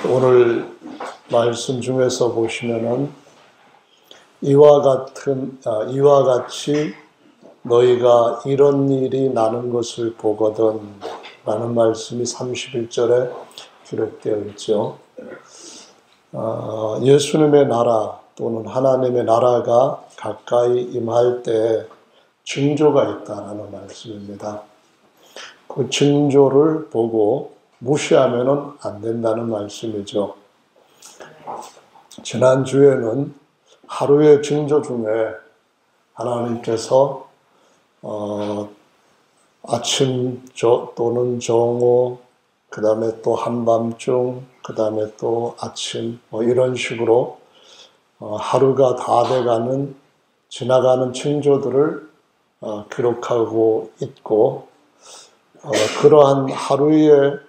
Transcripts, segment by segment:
오늘 말씀 중에서 보시면은 이와 같이 너희가 이런 일이 나는 것을 보거든 라는 말씀이 31절에 기록되어 있죠. 예수님의 나라 또는 하나님의 나라가 가까이 임할 때 징조가 있다라는 말씀입니다. 그 징조를 보고 무시하면은 안 된다는 말씀이죠. 지난주에는 하루의 징조 중에 하나님께서 아침 또는 정오, 그 다음에 또 한밤중, 그 다음에 또 아침, 이런 식으로 하루가 다 돼가는 지나가는 징조들을 기록하고 있고, 그러한 하루의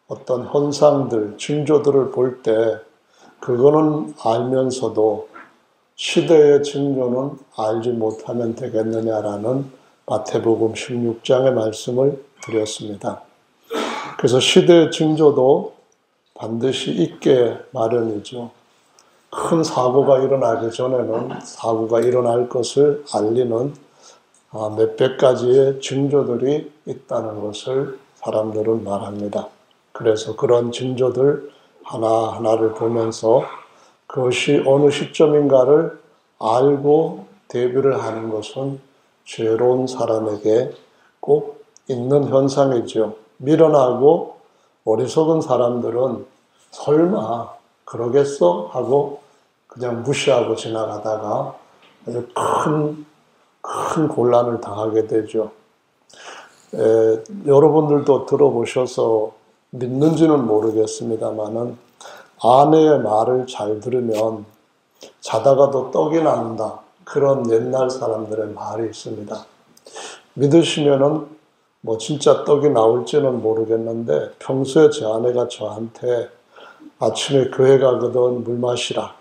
어떤 현상들, 징조들을 볼 때 그거는 알면서도 시대의 징조는 알지 못하면 되겠느냐라는 마태복음 16장의 말씀을 드렸습니다. 그래서 시대의 징조도 반드시 있게 마련이죠. 큰 사고가 일어나기 전에는 사고가 일어날 것을 알리는 몇백 가지의 징조들이 있다는 것을 사람들은 말합니다. 그래서 그런 징조들 하나하나를 보면서 그것이 어느 시점인가를 알고 대비를 하는 것은 지혜로운 사람에게 꼭 있는 현상이죠. 미련하고 어리석은 사람들은 설마 그러겠어? 하고 그냥 무시하고 지나가다가 아주 큰 곤란을 당하게 되죠. 여러분들도 들어보셔서 믿는지는 모르겠습니다만은 아내의 말을 잘 들으면 자다가도 떡이 난다. 그런 옛날 사람들의 말이 있습니다. 믿으시면은 진짜 떡이 나올지는 모르겠는데 평소에 제 아내가 저한테 아침에 교회 가거든 물 마시라.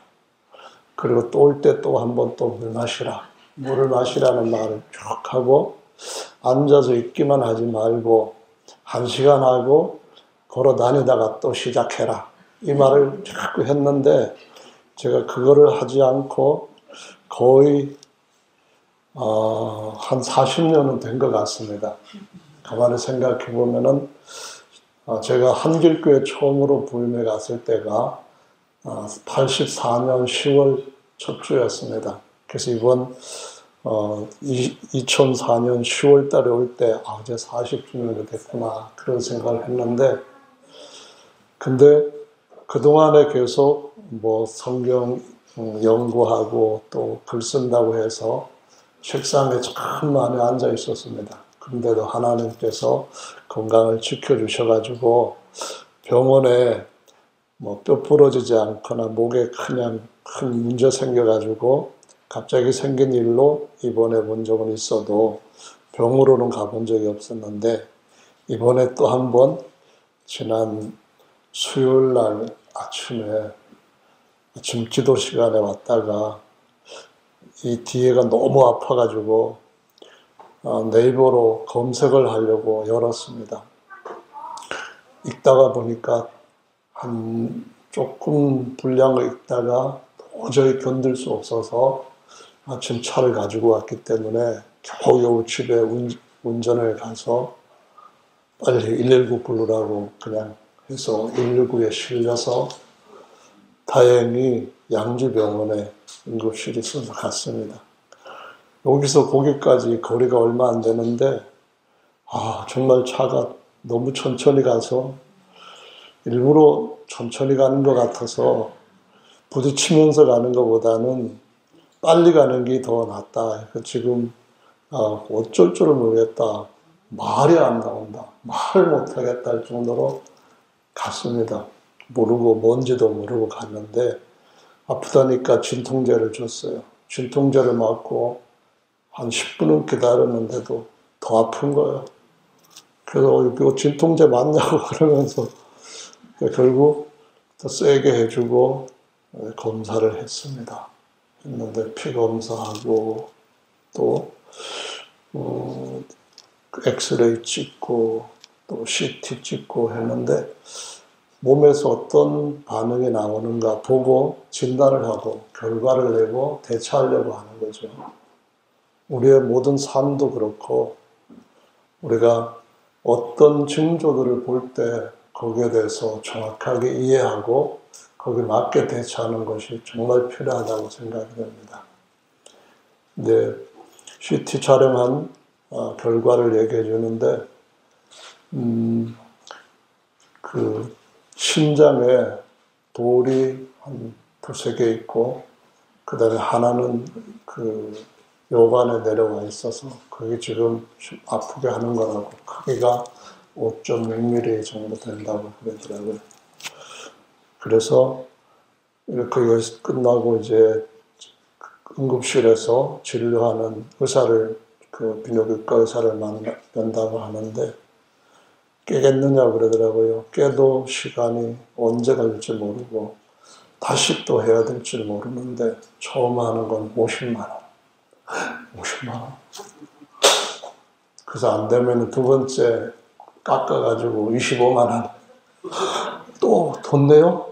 그리고 또 올 때 또 한 번 또 물 마시라. 물을 마시라는 말을 쭉 하고 앉아서 있기만 하지 말고 1시간 하고 걸어 다니다가 또 시작해라. 이 말을 자꾸 했는데 제가 그거를 하지 않고 거의 한 40년은 된 것 같습니다. 가만히 생각해 보면은 제가 한길교회 처음으로 부임해 갔을 때가 84년 10월 첫 주였습니다. 그래서 이번 2004년 10월 달에 올 때 이제 40주년이 됐구나 그런 생각을 했는데, 근데 그동안에 계속 성경 연구하고 또 글 쓴다고 해서 책상에 참 많이 앉아 있었습니다. 그런데도 하나님께서 건강을 지켜주셔가지고 병원에 뼈 부러지지 않거나 목에 그냥 큰 문제 생겨가지고 갑자기 생긴 일로 입원해 본 적은 있어도 병으로는 가본 적이 없었는데, 이번에 또 한 번 지난 수요일 날 아침 기도 시간에 왔다가 이 뒤에가 너무 아파가지고 네이버로 검색을 하려고 열었습니다. 읽다가 보니까 조금 분량을 읽다가 도저히 견딜 수 없어서 아침 차를 가지고 왔기 때문에 겨우겨우 집에 운전을 가서 빨리 119 부르라고 그냥 해서 119에 실려서 다행히 양주병원에 응급실이 있어서 갔습니다. 여기서 거기까지 거리가 얼마 안 되는데 정말 차가 너무 천천히 가서 일부러 천천히 가는 것 같아서 부딪히면서 가는 것보다는 빨리 가는 게 더 낫다. 지금 어쩔 줄을 모르겠다. 말이 안 나온다. 말을 못하겠다 할 정도로 갔습니다. 모르고 뭔지도 모르고 갔는데 아프다니까 진통제를 줬어요. 진통제를 맞고 한 10분은 기다렸는데도 더 아픈 거예요. 그래서 이거 진통제 맞냐고 그러면서 결국 더 세게 해주고 검사를 했습니다. 했는데 피 검사하고 또 엑스레이 찍고 또 CT 찍고 했는데 몸에서 어떤 반응이 나오는가 보고 진단을 하고 결과를 내고 대처하려고 하는 거죠. 우리의 모든 삶도 그렇고 우리가 어떤 징조들을 볼 때 거기에 대해서 정확하게 이해하고 거기에 맞게 대처하는 것이 정말 필요하다고 생각이 됩니다. 네, CT 촬영한 결과를 얘기해 주는데 그 심장에 돌이 한 두세 개 있고 그 다음에 하나는 그 요관에 내려와 있어서 그게 지금 아프게 하는 거라고 크기가 5.6mm 정도 된다고 그러더라고요. 그래서 이렇게 끝나고 이제 응급실에서 진료하는 의사를 그 비뇨기과 의사를 만난다고 하는데 깨겠느냐 그러더라고요. 깨도 시간이 언제 걸릴지 모르고 다시 또 해야 될지 모르는데 처음 하는 건 50만 원. 50만 원. 그래서 안 되면 두 번째 깎아가지고 25만 원. 또 돈 내요?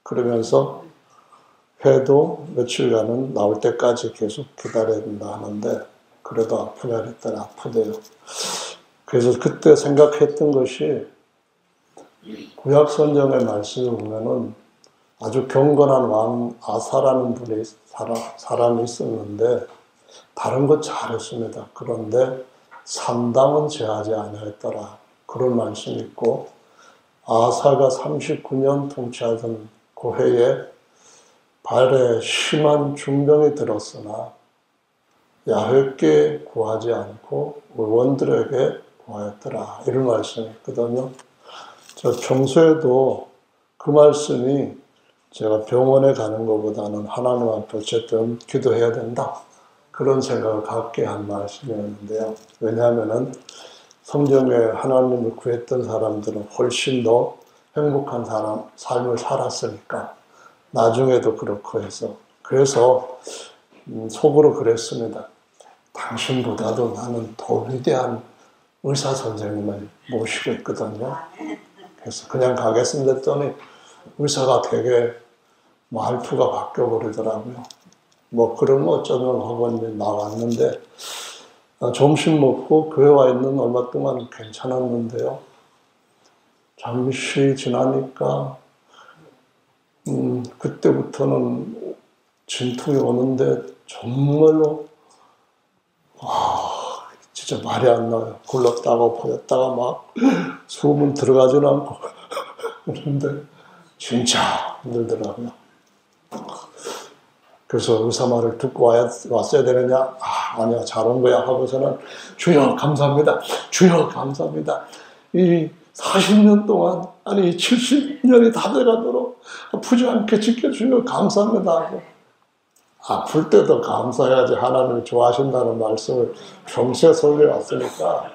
그러면서 해도 며칠간은 나올 때까지 계속 기다려야 된다 하는데 그래도 아프냐 그랬더니 아프대요. 그래서 그때 생각했던 것이 구약 성경의 말씀을 보면은 아주 경건한 왕 아사라는 분이 사람이 있었는데 다른 것 잘했습니다. 그런데 산당은 제하지 아니하였더라. 그런 말씀이 있고 아사가 39년 통치하던 그 해에 발에 심한 중병이 들었으나 야훼께 구하지 않고 의원들에게 구하였더라. 이런 말씀이 있거든요. 저 평소에도 그 말씀이 제가 병원에 가는 것보다는 하나님 앞에 어쨌든 기도해야 된다. 그런 생각을 갖게 한 말씀이었는데요. 왜냐하면은 성경에 하나님을 구했던 사람들은 훨씬 더 행복한 삶을 살았으니까 나중에도 그렇고 해서 그래서 속으로 그랬습니다. 당신보다도 나는 더 위대한 의사 선생님을 모시겠거든요. 그래서 그냥 가겠습니다 했더니 의사가 되게 말투가 바뀌어버리더라고요. 뭐 그러면 어쩌면 하고 나왔는데 점심 먹고 교회 와 있는 얼마 동안 괜찮았는데요. 잠시 지나니까 그때부터는 진통이 오는데 정말로 진짜 말이 안 나요. 굴렀다가 보였다가 막 숨은 들어가지는 않고 그런데 진짜 힘들더라고요. 그래서 의사 말을 듣고 왔어야 되느냐? 아니야, 잘 온 거야 하고서는 주여 감사합니다. 주여 감사합니다. 이 40년 동안 아니 70년이 다 돼가도록 아프지 않게 지켜주여 감사합니다 하고 아플 때도 감사해야지 하나님을 좋아하신다는 말씀을 평소에 설교해왔으니까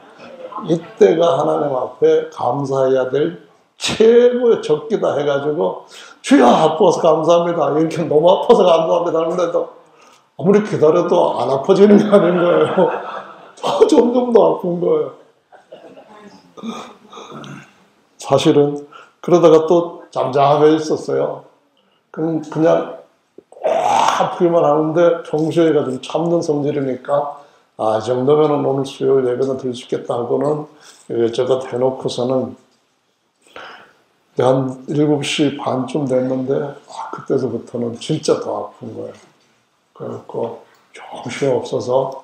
이때가 하나님 앞에 감사해야 될 최고의 적기다 해가지고 주여 아파서 감사합니다. 이렇게 너무 아파서 감사합니다 하는데도 아무리 기다려도 안 아파지는 게 아닌 거예요. 점점 더 아픈 거예요. 사실은 그러다가 또 잠잠해 있었어요. 그냥 아프기만 하는데 평소에가 좀 참는 성질이니까 이 정도면 오늘 수요일 예배는 드릴 수 있겠다 하고는 이것저것 해놓고서는 한 7시 반쯤 됐는데 그때서부터는 진짜 더 아픈 거예요. 그래갖고 정신이 없어서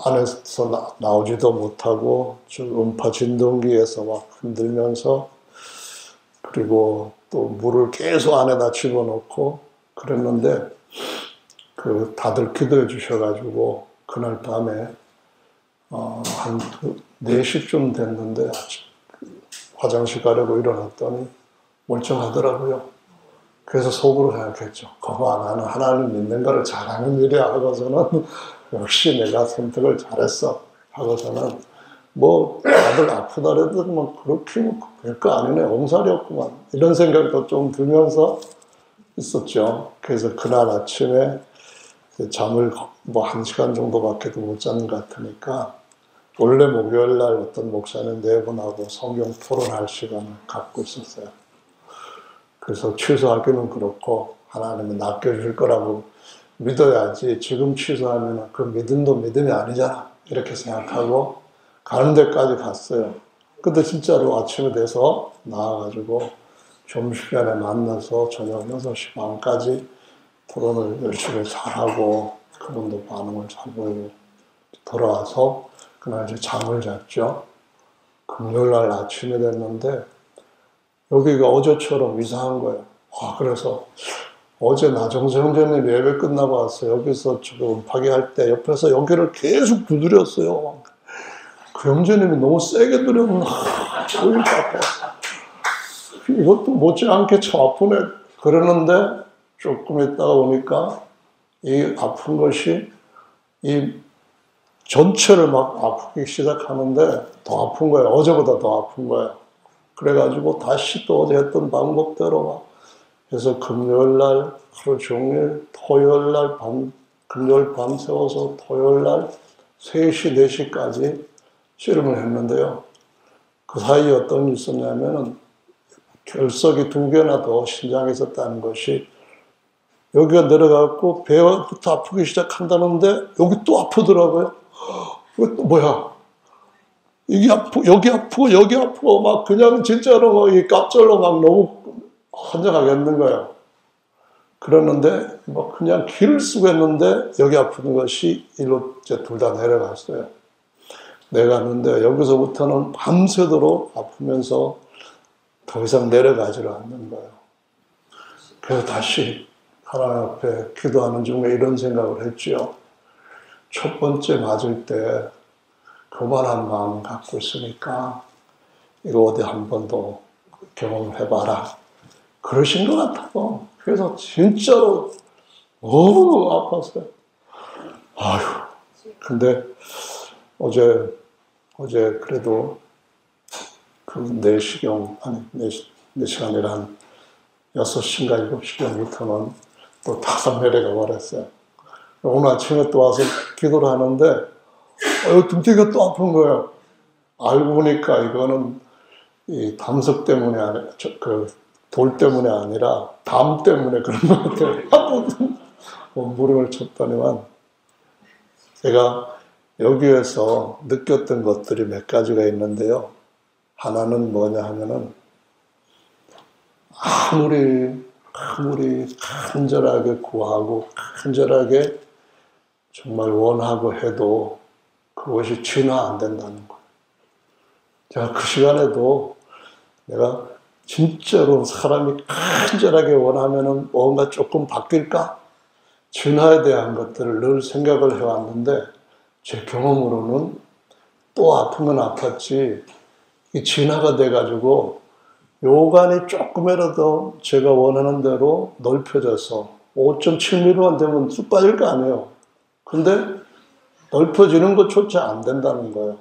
안에서 나오지도 못하고 음파 진동기에서 막 흔들면서 그리고 또 물을 계속 안에다 집어넣고 그랬는데 다들 기도해 주셔가지고 그날 밤에 한 4시쯤 됐는데 화장실 가려고 일어났더니 멀쩡하더라고요. 그래서 속으로 생각했죠. 나는 하나님 믿는 거를 잘하는 일이야 하고서는 역시 내가 선택을 잘했어 하고서는 뭐 다들 아프다래도 뭐 그렇게 별거 아니네 옹살이었구만 이런 생각도 좀 들면서 있었죠. 그래서 그날 아침에 잠을 뭐 1시간 정도밖에도 못 자는 것 같으니까 원래 목요일 날 어떤 목사님 네 분하고 성경 토론할 시간을 갖고 있었어요. 그래서 취소하기는 그렇고 하나님은 낚여줄 거라고 믿어야지 지금 취소하면 그 믿음도 믿음이 아니잖아 이렇게 생각하고 가는 데까지 갔어요. 근데 진짜로 아침에 돼서 나와가지고 점심시간에 만나서 저녁 6시 반까지 토론을 열심히 잘하고 그분도 반응을 잘 보이고 돌아와서 그날 이제 잠을 잤죠. 금요일날 아침에 됐는데 여기가 어제처럼 이상한 거예요. 그래서 어제 나정세 형제님 예배 끝나고 와서 여기서 지금 음파기 할 때 옆에서 여기를 계속 두드렸어요. 그 형제님이 너무 세게 두드렸나 여기 아파. 이것도 못지않게 참 아프네 그러는데 조금 있다가 보니까 이 아픈 것이 이 전체를 막 아프기 시작하는데 더 아픈 거예요. 어제보다 더 아픈 거예요. 그래가지고 다시 또 어제 했던 방법대로 막 해서 금요일날 하루 종일 토요일날 금요일 밤 새워서 토요일날 3시, 4시까지 씨름을 했는데요. 그 사이에 어떤 일이 있었냐면은 결석이 2개나 더 신장에 있었다는 것이 여기가 내려가고 배부터 아프기 시작한다는데 여기 또 아프더라고요. 또 뭐야? 이게 여기 아프고 여기 아프고 막 그냥 진짜로 막 이 깝절로 막 너무 환장하겠는 거예요. 그러는데 뭐 그냥 기를 쓰고 했는데 여기 아픈 것이 일로 이제 둘 다 내려갔어요. 내려갔는데 여기서부터는 밤새도록 아프면서 더 이상 내려가지를 않는 거예요. 그래서 다시 하나님 앞에 기도하는 중에 이런 생각을 했지요. 첫 번째 맞을 때 교만한 마음을 갖고 있으니까 이거 어디 한 번 더 경험을 해봐라. 그러신 것 같아요. 그래서 진짜로 너무 아팠어요. 아휴. 근데 어제 그래도 그 4시경, 아니 4시가 아니라 한 6시인가 7시경부터는 또 다섯 내려가 버렸어요. 오늘 아침에 또 와서 기도를 하는데 등뒤가 또 아픈 거예요. 알고 보니까 이거는 이 담석 때문에 아니라 돌 때문에 아니라 담 때문에 그런 것 같아요. 무릎을 쳤더니만 제가 여기에서 느꼈던 것들이 몇 가지가 있는데요. 하나는 뭐냐 하면은 아무리 간절하게 구하고 간절하게 정말 원하고 해도 그것이 진화 안 된다는 거예요. 제가 그 시간에도 내가 진짜로 사람이 간절하게 원하면은 뭔가 조금 바뀔까? 진화에 대한 것들을 늘 생각을 해왔는데 제 경험으로는 또 아프면 아팠지 이 진화가 돼가지고 요관이 조금이라도 제가 원하는 대로 넓혀져서 5.7mm만 되면 쑥 빠질 거 아니에요. 근데 넓혀지는 것조차 안 된다는 거예요.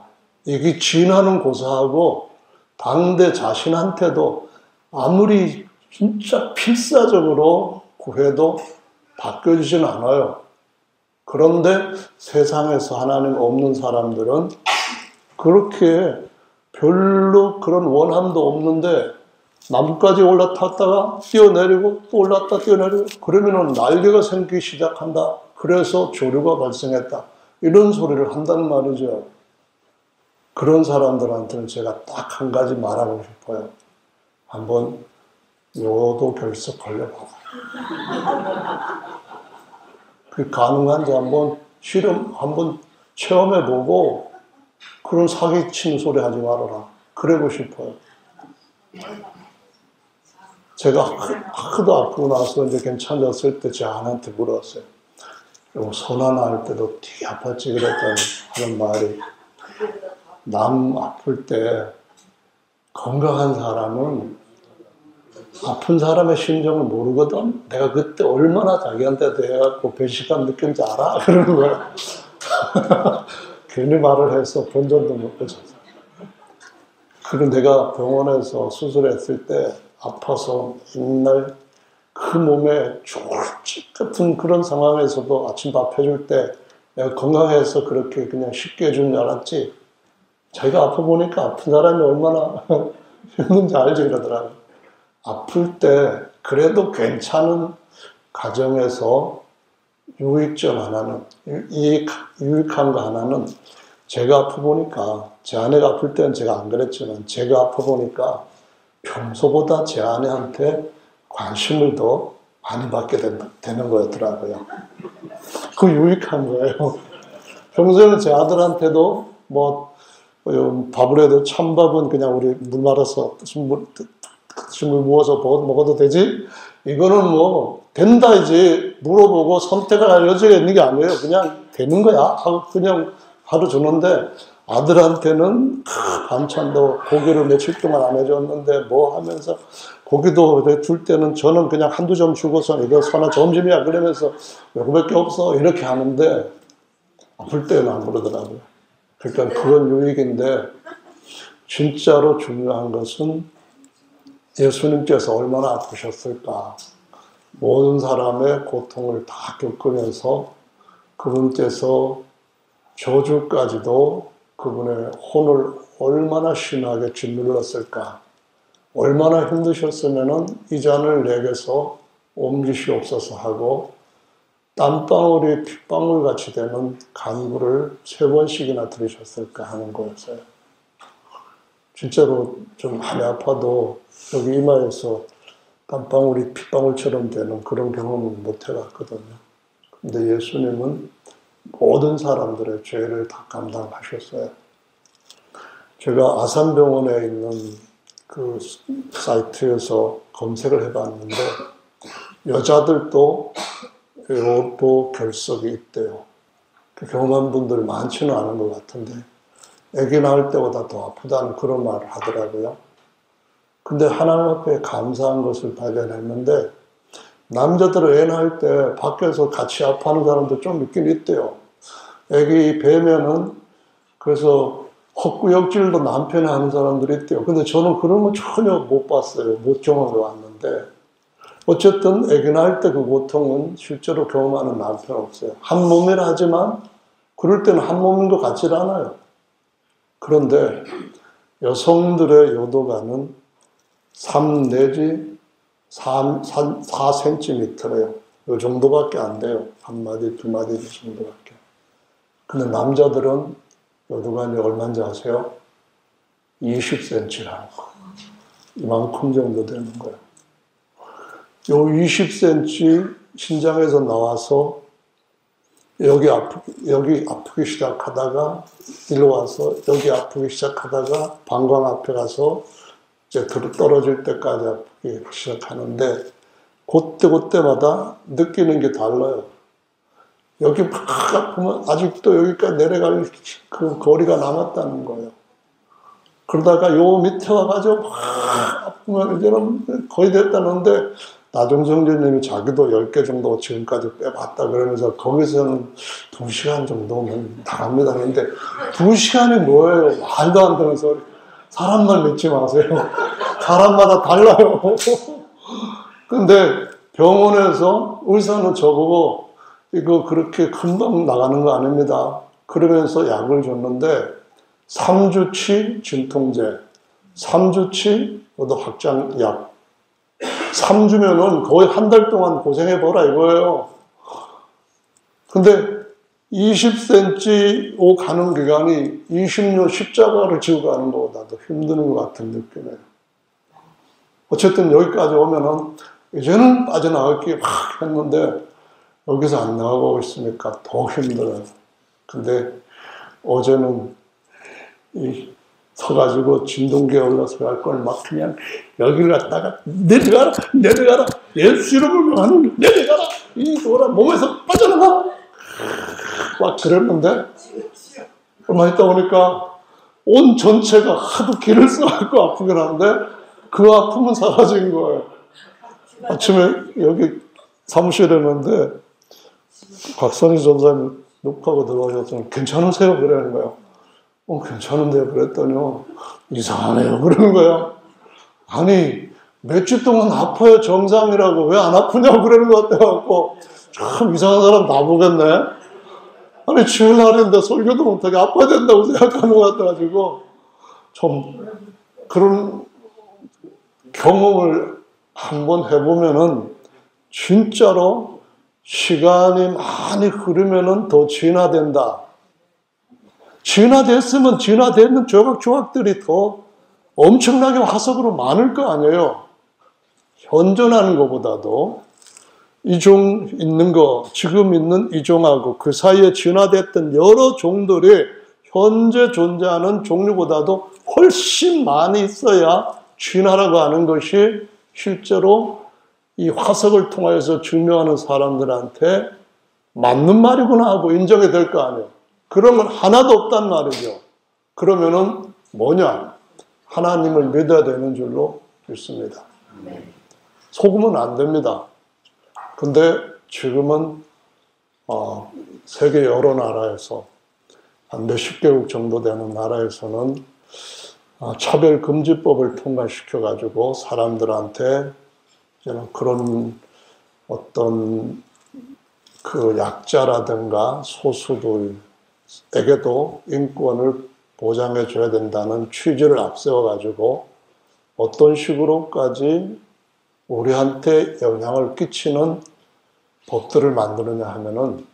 이게 진화는 고사하고 당대 자신한테도 아무리 진짜 필사적으로 구해도 바뀌어지진 않아요. 그런데 세상에서 하나님 없는 사람들은 그렇게 별로 그런 원함도 없는데 나무까지 올라탔다가 뛰어내리고 또 올랐다 뛰어내리고 그러면은 난리가 생기기 시작한다. 그래서 조류가 발생했다. 이런 소리를 한다는 말이죠. 그런 사람들한테는 제가 딱 한 가지 말하고 싶어요. 한번 요도 결석 걸려봐라. 그 가능한지 한번 실험, 한번 체험해보고 그런 사기치는 소리 하지 말아라. 그러고 싶어요. 제가 하도 아프고 나서 이제 괜찮았을 때 제 아내한테 물었어요. 선하나 할 때도 되게 아팠지 그랬더니 하는 말이 남 아플 때 건강한 사람은 아픈 사람의 심정을 모르거든. 내가 그때 얼마나 자기한테 대해갖고 배신감 느낀지 알아? 그러는 거야. 괜히 말을 해서 본전도 못 뺏었어. 그리고 내가 병원에서 수술했을 때 아파서 옛날 그 몸에 졸집 같은 그런 상황에서도 아침밥 해줄 때 내가 건강해서 그렇게 그냥 쉽게 해준 줄 알았지. 제가 아파 보니까 아픈 사람이 얼마나 힘든지 알지 그러더라고요. 아플 때 그래도 괜찮은 가정에서 유익점 하나는, 유익한 거 하나는 제가 아파 보니까, 제 아내가 아플 때는 제가 안 그랬지만 제가 아파 보니까 평소보다 제 아내한테 관심을 더 많이 받게 되는 거였더라고요. 그 유익한 거예요. 평소에는 제 아들한테도 뭐 밥을 해도 찬밥은 그냥 우리 물 말아서 물 부어서 먹어도 되지? 이거는 뭐 된다이지 물어보고 선택을 할 여지가 있는 게 아니에요. 그냥 되는 거야 하고 그냥 하루 주는데, 아들한테는 반찬도 고기를 며칠 동안 안 해줬는데 뭐 하면서 고기도 줄 때는 저는 그냥 한두 점 주고서 이거 선아 점심이야 그러면서 요거밖에 없어 이렇게 하는데, 아플 때는 안 그러더라고요. 그러니까 그건 유익인데, 진짜로 중요한 것은 예수님께서 얼마나 아프셨을까. 모든 사람의 고통을 다 겪으면서 그분께서 저주까지도 그분의 혼을 얼마나 심하게 짓눌렀을까. 얼마나 힘드셨으면 이 잔을 내게서 옮기시옵소서 하고 땀방울이 핏방울같이 되는 간구를 3번씩이나 들으셨을까 하는 거였어요. 진짜로 좀 많이 아파도 여기 이마에서 땀방울이 핏방울처럼 되는 그런 경험은 못 해봤거든요. 근데 예수님은 모든 사람들의 죄를 다 감당하셨어요. 제가 아산병원에 있는 그 사이트에서 검색을 해봤는데, 여자들도 요도 결석이 있대요. 경험한 분들 많지는 않은 것 같은데, 아기 낳을 때보다 더 아프다는 그런 말을 하더라고요. 근데 하나님 앞에 감사한 것을 발견했는데, 남자들은 애 낳을 때 밖에서 같이 아파하는 사람도 좀 있긴 있대요. 애기 배면은 그래서 헛구역질도 남편이 하는 사람들이 있대요. 근데 저는 그런 거 전혀 못 봤어요. 못 경험해 왔는데, 어쨌든 애기 낳을 때 그 고통은 실제로 경험하는 남편 없어요. 한 몸이라 하지만 그럴 때는 한 몸인 것 같질 않아요. 그런데 여성들의 요도가는 3 내지 4cm래요. 이 정도밖에 안 돼요. 1마디, 2마디 정도밖에. 근데 남자들은 요도관이 얼마인지 아세요? 20cm라는 거. 이만큼 정도 되는 거예요. 요 20cm 신장에서 나와서 여기 아프기 시작하다가 일로 와서 여기 아프기 시작하다가 방광 앞에 가서 이제 떨어질 때까지 아프기 시작하는데, 그때마다 느끼는 게 달라요. 여기 막 아프면 아직도 여기까지 내려갈 그 거리가 남았다는 거예요. 그러다가 요 밑에 와가지고 막 아프면 이제는 거의 됐다는데, 나종성주님이 자기도 10개 정도 지금까지 빼봤다 그러면서 거기서는 2시간 정도면 나갑니다. 근데 2시간이 뭐예요? 말도 안 되는 소리. 사람만 믿지 마세요. 사람마다 달라요. 근데 병원에서 의사는 저보고 이거 그렇게 금방 나가는 거 아닙니다. 그러면서 약을 줬는데 3주치 진통제, 3주치 확장약, 3주면은 거의 한 달 동안 고생해보라 이거예요. 근데 20cm 가는 기간이 20년 십자가를 지고 가는 것보다 더 힘드는 것 같은 느낌이에요. 어쨌든 여기까지 오면은 이제는 빠져나갈 게 막 했는데 여기서 안 나가고 있으니까 더 힘들어요. 근데 어제는 서가지고 진동기에 올라서 갈 걸 막 그냥 여기를 갖다가 내려가라 예수 이름을 명하는 내려가라 이 돌아 몸에서 빠져나가 막 그랬는데 얼마 있다 보니까 온 전체가 하도 기를 써갖고 아프긴 한데 그 아픔은 사라진 거예요. 아침에 여기 사무실에 있는데 곽선희 전사님 녹화하고 들어오셨더니 괜찮으세요? 그러는 거예요. 괜찮은데요? 그랬더니요, 이상하네요. 그러는 거예요. 아니, 몇 주 동안 아파요. 정상이라고. 왜 안 아프냐고 그러는 것 같아갖고, 참 이상한 사람 다 보겠네. 아니, 주일날인데 설교도 못하게 아파야 된다고 생각하는 것 같아가지고, 좀 그런 경험을 한번 해보면은 진짜로 시간이 많이 흐르면은 더 진화된다. 진화됐으면 진화되는 조각조각들이 더 엄청나게 화석으로 많을 거 아니에요. 현존하는 것보다도 이 종 있는 거, 지금 있는 이 종하고 그 사이에 진화됐던 여러 종들이 현재 존재하는 종류보다도 훨씬 많이 있어야 진화라고 하는 것이 실제로 이 화석을 통해서 증명하는 사람들한테 맞는 말이구나 하고 인정이 될 거 아니에요. 그런 건 하나도 없단 말이죠. 그러면은 뭐냐? 하나님을 믿어야 되는 줄로 믿습니다. 속으면 안 됩니다. 근데 지금은 세계 여러 나라에서 한 몇십 개국 정도 되는 나라에서는 차별금지법을 통과시켜가지고 사람들한테 그런 어떤 그 약자라든가 소수들에게도 인권을 보장해줘야 된다는 취지를 앞세워가지고 어떤 식으로까지 우리한테 영향을 끼치는 법들을 만드느냐 하면은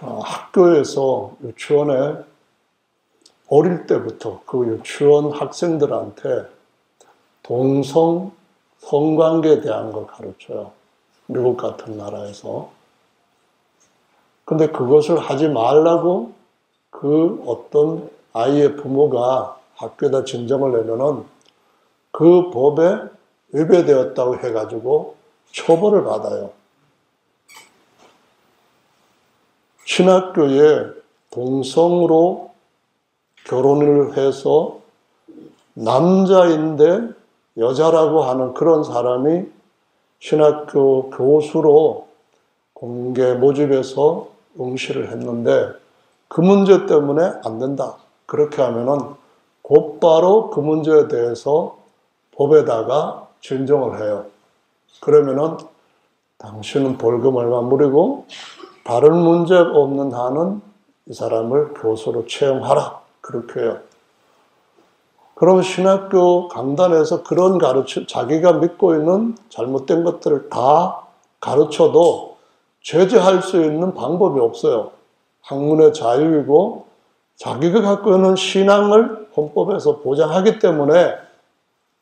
학교에서 유치원에 어릴 때부터 그 유치원 학생들한테 동성 성관계에 대한 걸 가르쳐요. 미국 같은 나라에서. 근데 그것을 하지 말라고 그 어떤 아이의 부모가 학교에다 진정을 내면은 그 법에 위배되었다고 해가지고 처벌을 받아요. 신학교에 동성으로 결혼을 해서 남자인데 여자라고 하는 그런 사람이 신학교 교수로 공개 모집해서 응시를 했는데 그 문제 때문에 안 된다. 그렇게 하면은 곧바로 그 문제에 대해서 법에다가 진정을 해요. 그러면은 당신은 벌금 얼마 물이고 다른 문제 없는 한은 이 사람을 교수로 채용하라. 그렇게 해요. 그럼 신학교 강단에서 그런 자기가 믿고 있는 잘못된 것들을 다 가르쳐도 제재할 수 있는 방법이 없어요. 학문의 자유이고 자기가 갖고 있는 신앙을 헌법에서 보장하기 때문에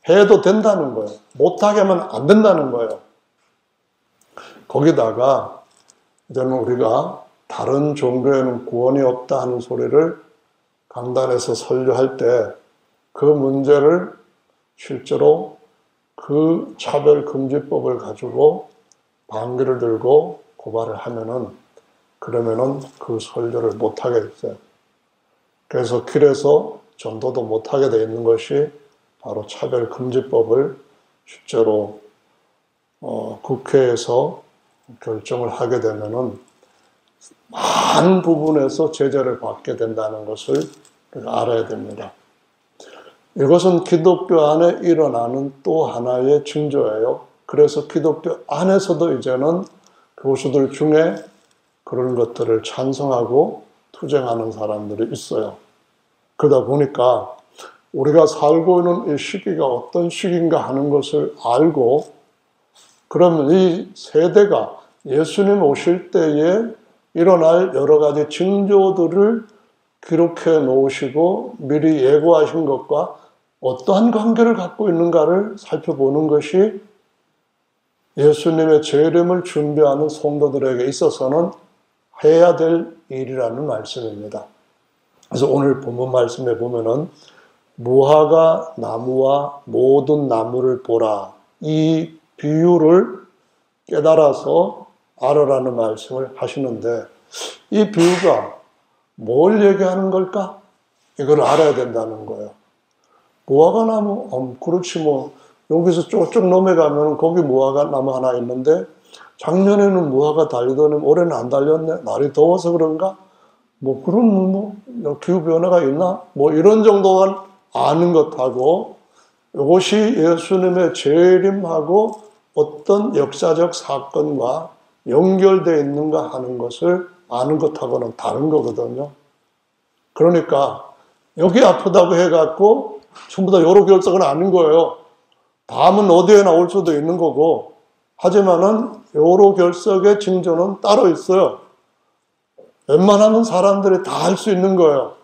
해도 된다는 거예요. 못하게 하면 안 된다는 거예요. 거기다가 이제는 우리가 다른 종교에는 구원이 없다 하는 소리를 강단에서 설교할 때 그 문제를 실제로 그 차별금지법을 가지고 방귀를 들고 고발을 하면은 그러면은 그 설교를 못하게 됐어요. 그래서 길에서 전도도 못하게 돼 있는 것이 바로 차별금지법을 실제로 국회에서 결정을 하게 되면은 많은 부분에서 제재를 받게 된다는 것을 알아야 됩니다. 이것은 기독교 안에 일어나는 또 하나의 징조예요. 그래서 기독교 안에서도 이제는 교수들 중에 그런 것들을 찬성하고 투쟁하는 사람들이 있어요. 그러다 보니까 우리가 살고 있는 이 시기가 어떤 시기인가 하는 것을 알고 그러면 이 세대가 예수님 오실 때에 일어날 여러 가지 징조들을 기록해 놓으시고 미리 예고하신 것과 어떠한 관계를 갖고 있는가를 살펴보는 것이 예수님의 재림을 준비하는 성도들에게 있어서는 해야 될 일이라는 말씀입니다. 그래서 오늘 본문 말씀에 보면은 무화과 나무와 모든 나무를 보라. 이 비유를 깨달아서 알아라는 말씀을 하시는데 이 비유가 뭘 얘기하는 걸까? 이걸 알아야 된다는 거예요. 무화과 나무? 그렇지 뭐 여기서 쭉쭉 넘어가면 거기 무화과 나무 하나 있는데 작년에는 무화과 달리더니 올해는 안 달렸네. 날이 더워서 그런가? 뭐 그런 기후 변화가 있나? 뭐 이런 정도만 아는 것하고 이것이 예수님의 재림하고 어떤 역사적 사건과 연결되어 있는가 하는 것을 아는 것하고는 다른 거거든요. 그러니까 여기 아프다고 해갖고 전부 다 요로 결석은 아닌 거예요. 담은 어디에 나올 수도 있는 거고, 하지만은 요로 결석의 징조는 따로 있어요. 웬만하면 사람들이 다 할 수 있는 거예요.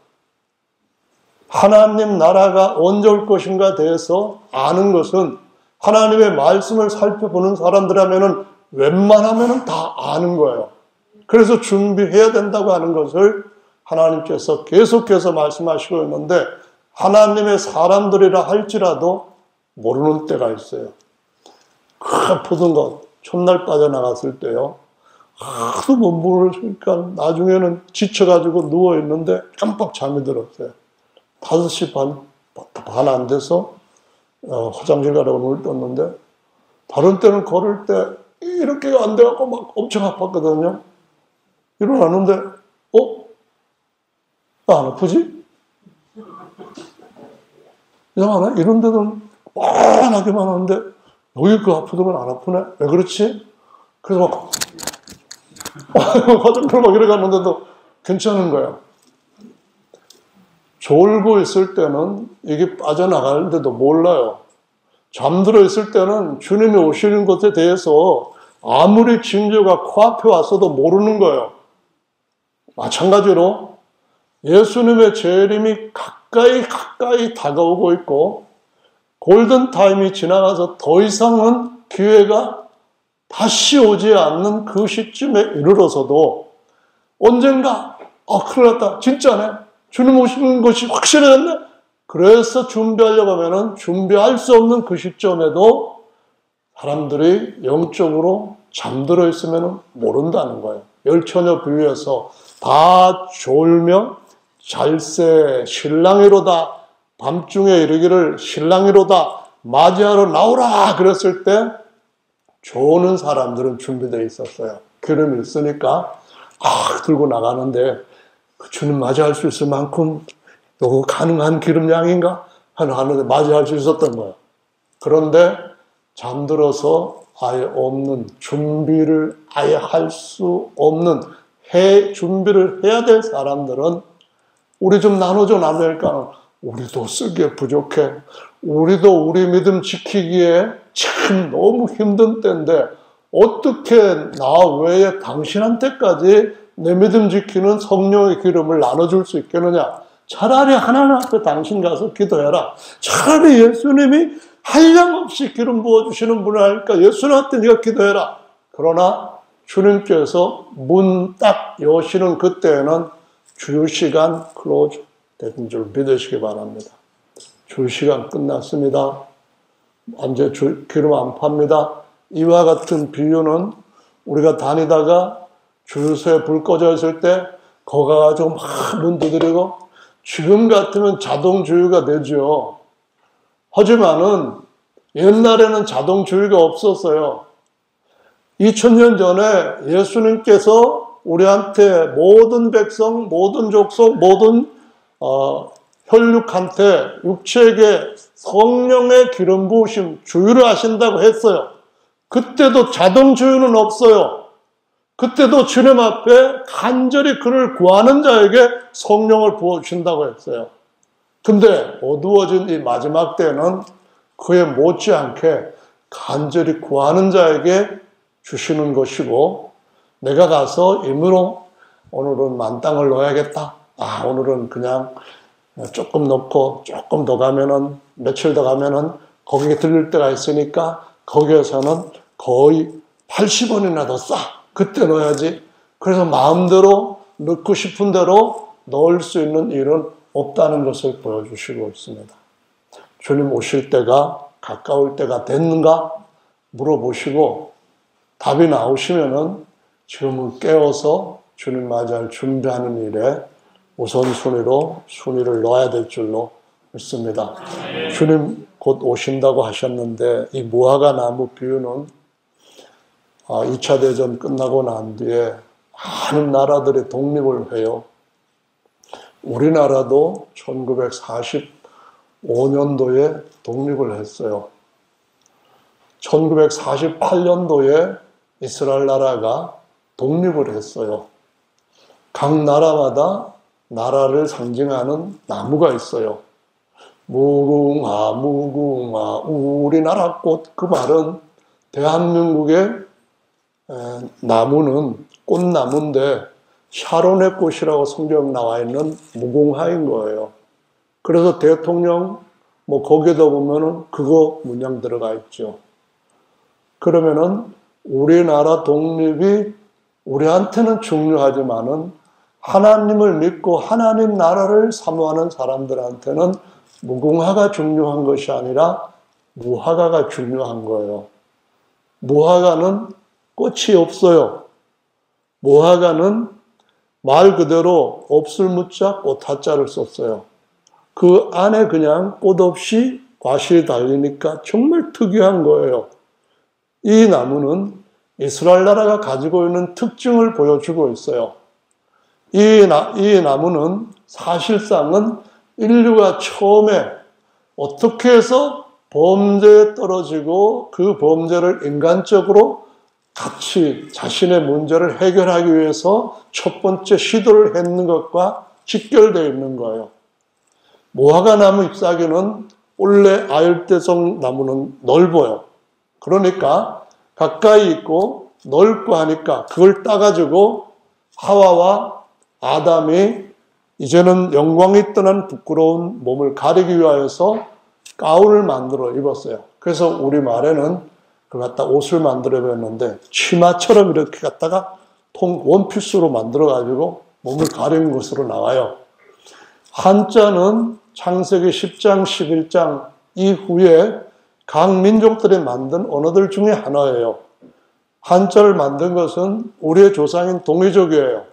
하나님 나라가 언제 올 것인가 대해서 아는 것은 하나님의 말씀을 살펴보는 사람들이라면은 웬만하면은 다 아는 거예요. 그래서 준비해야 된다고 하는 것을 하나님께서 계속해서 말씀하시고 있는데, 하나님의 사람들이라 할지라도 모르는 때가 있어요. 그 아프던 것, 첫날 빠져나갔을 때요. 하도 못 모르니까 나중에는 지쳐가지고 누워있는데 깜빡 잠이 들었어요. 5시 반 안 돼서 화장실 가려고 눈을 떴는데, 다른 때는 걸을 때 이렇게 안 돼갖고 막 엄청 아팠거든요. 일어났는데, 안 아프지? 이상하네? 이런 데는 뻔하게만 하는데, 여기 그 아프던 건 안 아프네? 왜 그렇지? 그래서 막, 화장실 막 이래 갔는데도 괜찮은 거예요. 졸고 있을 때는 이게 빠져나가는데도 몰라요. 잠들어 있을 때는 주님이 오시는 것에 대해서 아무리 징조가 코앞에 왔어도 모르는 거예요. 마찬가지로 예수님의 재림이 가까이 다가오고 있고, 골든타임이 지나가서 더 이상은 기회가 다시 오지 않는 그 시점에 이르러서도 언젠가 큰일 났다, 진짜네, 주님 오시는 것이 확실해졌네, 그래서 준비하려고 하면은 준비할 수 없는 그 시점에도 사람들이 영적으로 잠들어 있으면 모른다는 거예요. 열처녀 비유에서 다 졸며 잘세 신랑이로다, 밤중에 이르기를 신랑이로다 맞이하러 나오라 그랬을 때 조는 사람들은 준비되어 있었어요. 기름이 있으니까 들고 나가는데, 그 주님 맞이할 수 있을 만큼 요거 가능한 기름 양인가 하는데 맞이할 수 있었던 거예요. 그런데 잠들어서 아예 없는, 준비를 아예 할 수 없는, 준비를 해야 될 사람들은 우리 좀 나눠줘 나눌까? 우리도 쓰기에 부족해. 우리도 우리 믿음 지키기에 참 너무 힘든 때인데 어떻게 나 외에 당신한테까지 내 믿음 지키는 성령의 기름을 나눠줄 수 있겠느냐? 차라리 하나님 앞에 당신 가서 기도해라. 차라리 예수님이 한량없이 기름 부어주시는 분을 하니까 예수님한테 네가 기도해라. 그러나 주님께서 문 딱 여시는 그때에는 주시간 클로즈 된 줄 믿으시기 바랍니다. 주시간 끝났습니다. 이제 기름 안 팝니다. 이와 같은 비유는 우리가 다니다가 주유소에 불 꺼져 있을 때 거기 가지고 막 문 두드리고, 지금 같으면 자동 주유가 되죠. 하지만은 옛날에는 자동 주유가 없었어요. 2000년 전에 예수님께서 우리한테 모든 백성, 모든 족속, 모든 혈육한테, 육체에게 성령의 기름 부으심, 주유를 하신다고 했어요. 그때도 자동 주유는 없어요. 그때도 주님 앞에 간절히 그를 구하는 자에게 성령을 부어주신다고 했어요. 근데 어두워진 이 마지막 때는 그에 못지않게 간절히 구하는 자에게 주시는 것이고, 내가 가서 임으로 오늘은 만땅을 넣어야겠다. 오늘은 그냥 조금 넣고 조금 더 가면은, 며칠 더 가면은 거기에 들릴 때가 있으니까 거기에서는 거의 80원이나 더 싸. 그때 넣어야지. 그래서 마음대로 넣고 싶은 대로 넣을 수 있는 일은 없다는 것을 보여주시고 있습니다. 주님 오실 때가 가까울 때가 됐는가 물어보시고, 답이 나오시면은 지금은 깨어서 주님 맞이할 준비하는 일에 순위를 넣어야 될 줄로 믿습니다. 주님 곧 오신다고 하셨는데, 이 무화과 나무 비유는 2차 대전 끝나고 난 뒤에 많은 나라들이 독립을 해요. 우리나라도 1945년도에 독립을 했어요. 1948년도에 이스라엘 나라가 독립을 했어요. 각 나라마다 나라를 상징하는 나무가 있어요. 무궁화 무궁화 우리나라 꽃. 그 말은 대한민국의 나무는 꽃나무인데 샤론의 꽃이라고 성경 나와 있는 무궁화인 거예요. 그래서 대통령 거기에다 보면은 그거 문양 들어가 있죠. 그러면은 우리나라 독립이 우리한테는 중요하지만은 하나님을 믿고 하나님 나라를 사모하는 사람들한테는 무궁화가 중요한 것이 아니라 무화과가 중요한 거예요. 무화과는 꽃이 없어요. 무화과는 말 그대로 없을 무자 꽃화자를 썼어요. 그 안에 그냥 꽃 없이 과실이 달리니까 정말 특이한 거예요. 이 나무는 이스라엘 나라가 가지고 있는 특징을 보여주고 있어요. 이 나무는 사실상은 인류가 처음에 어떻게 해서 범죄에 떨어지고 그 범죄를 인간적으로 같이 자신의 문제를 해결하기 위해서 첫 번째 시도를 했는 것과 직결되어 있는 거예요. 무화과 나무 잎사귀는 원래 아열대성 나무는 넓어요. 그러니까 가까이 있고 넓고 하니까 그걸 따가지고 하와와 아담이 이제는 영광이 떠난 부끄러운 몸을 가리기 위하여서 가운을 만들어 입었어요. 그래서 우리말에는 그걸 갖다 옷을 만들어 봤는데 치마처럼 이렇게 갖다가 원피스로 만들어가지고 몸을 가리는 것으로 나와요. 한자는 창세기 10장, 11장 이후에 각 민족들이 만든 언어들 중에 하나예요. 한자를 만든 것은 우리의 조상인 동이족이에요.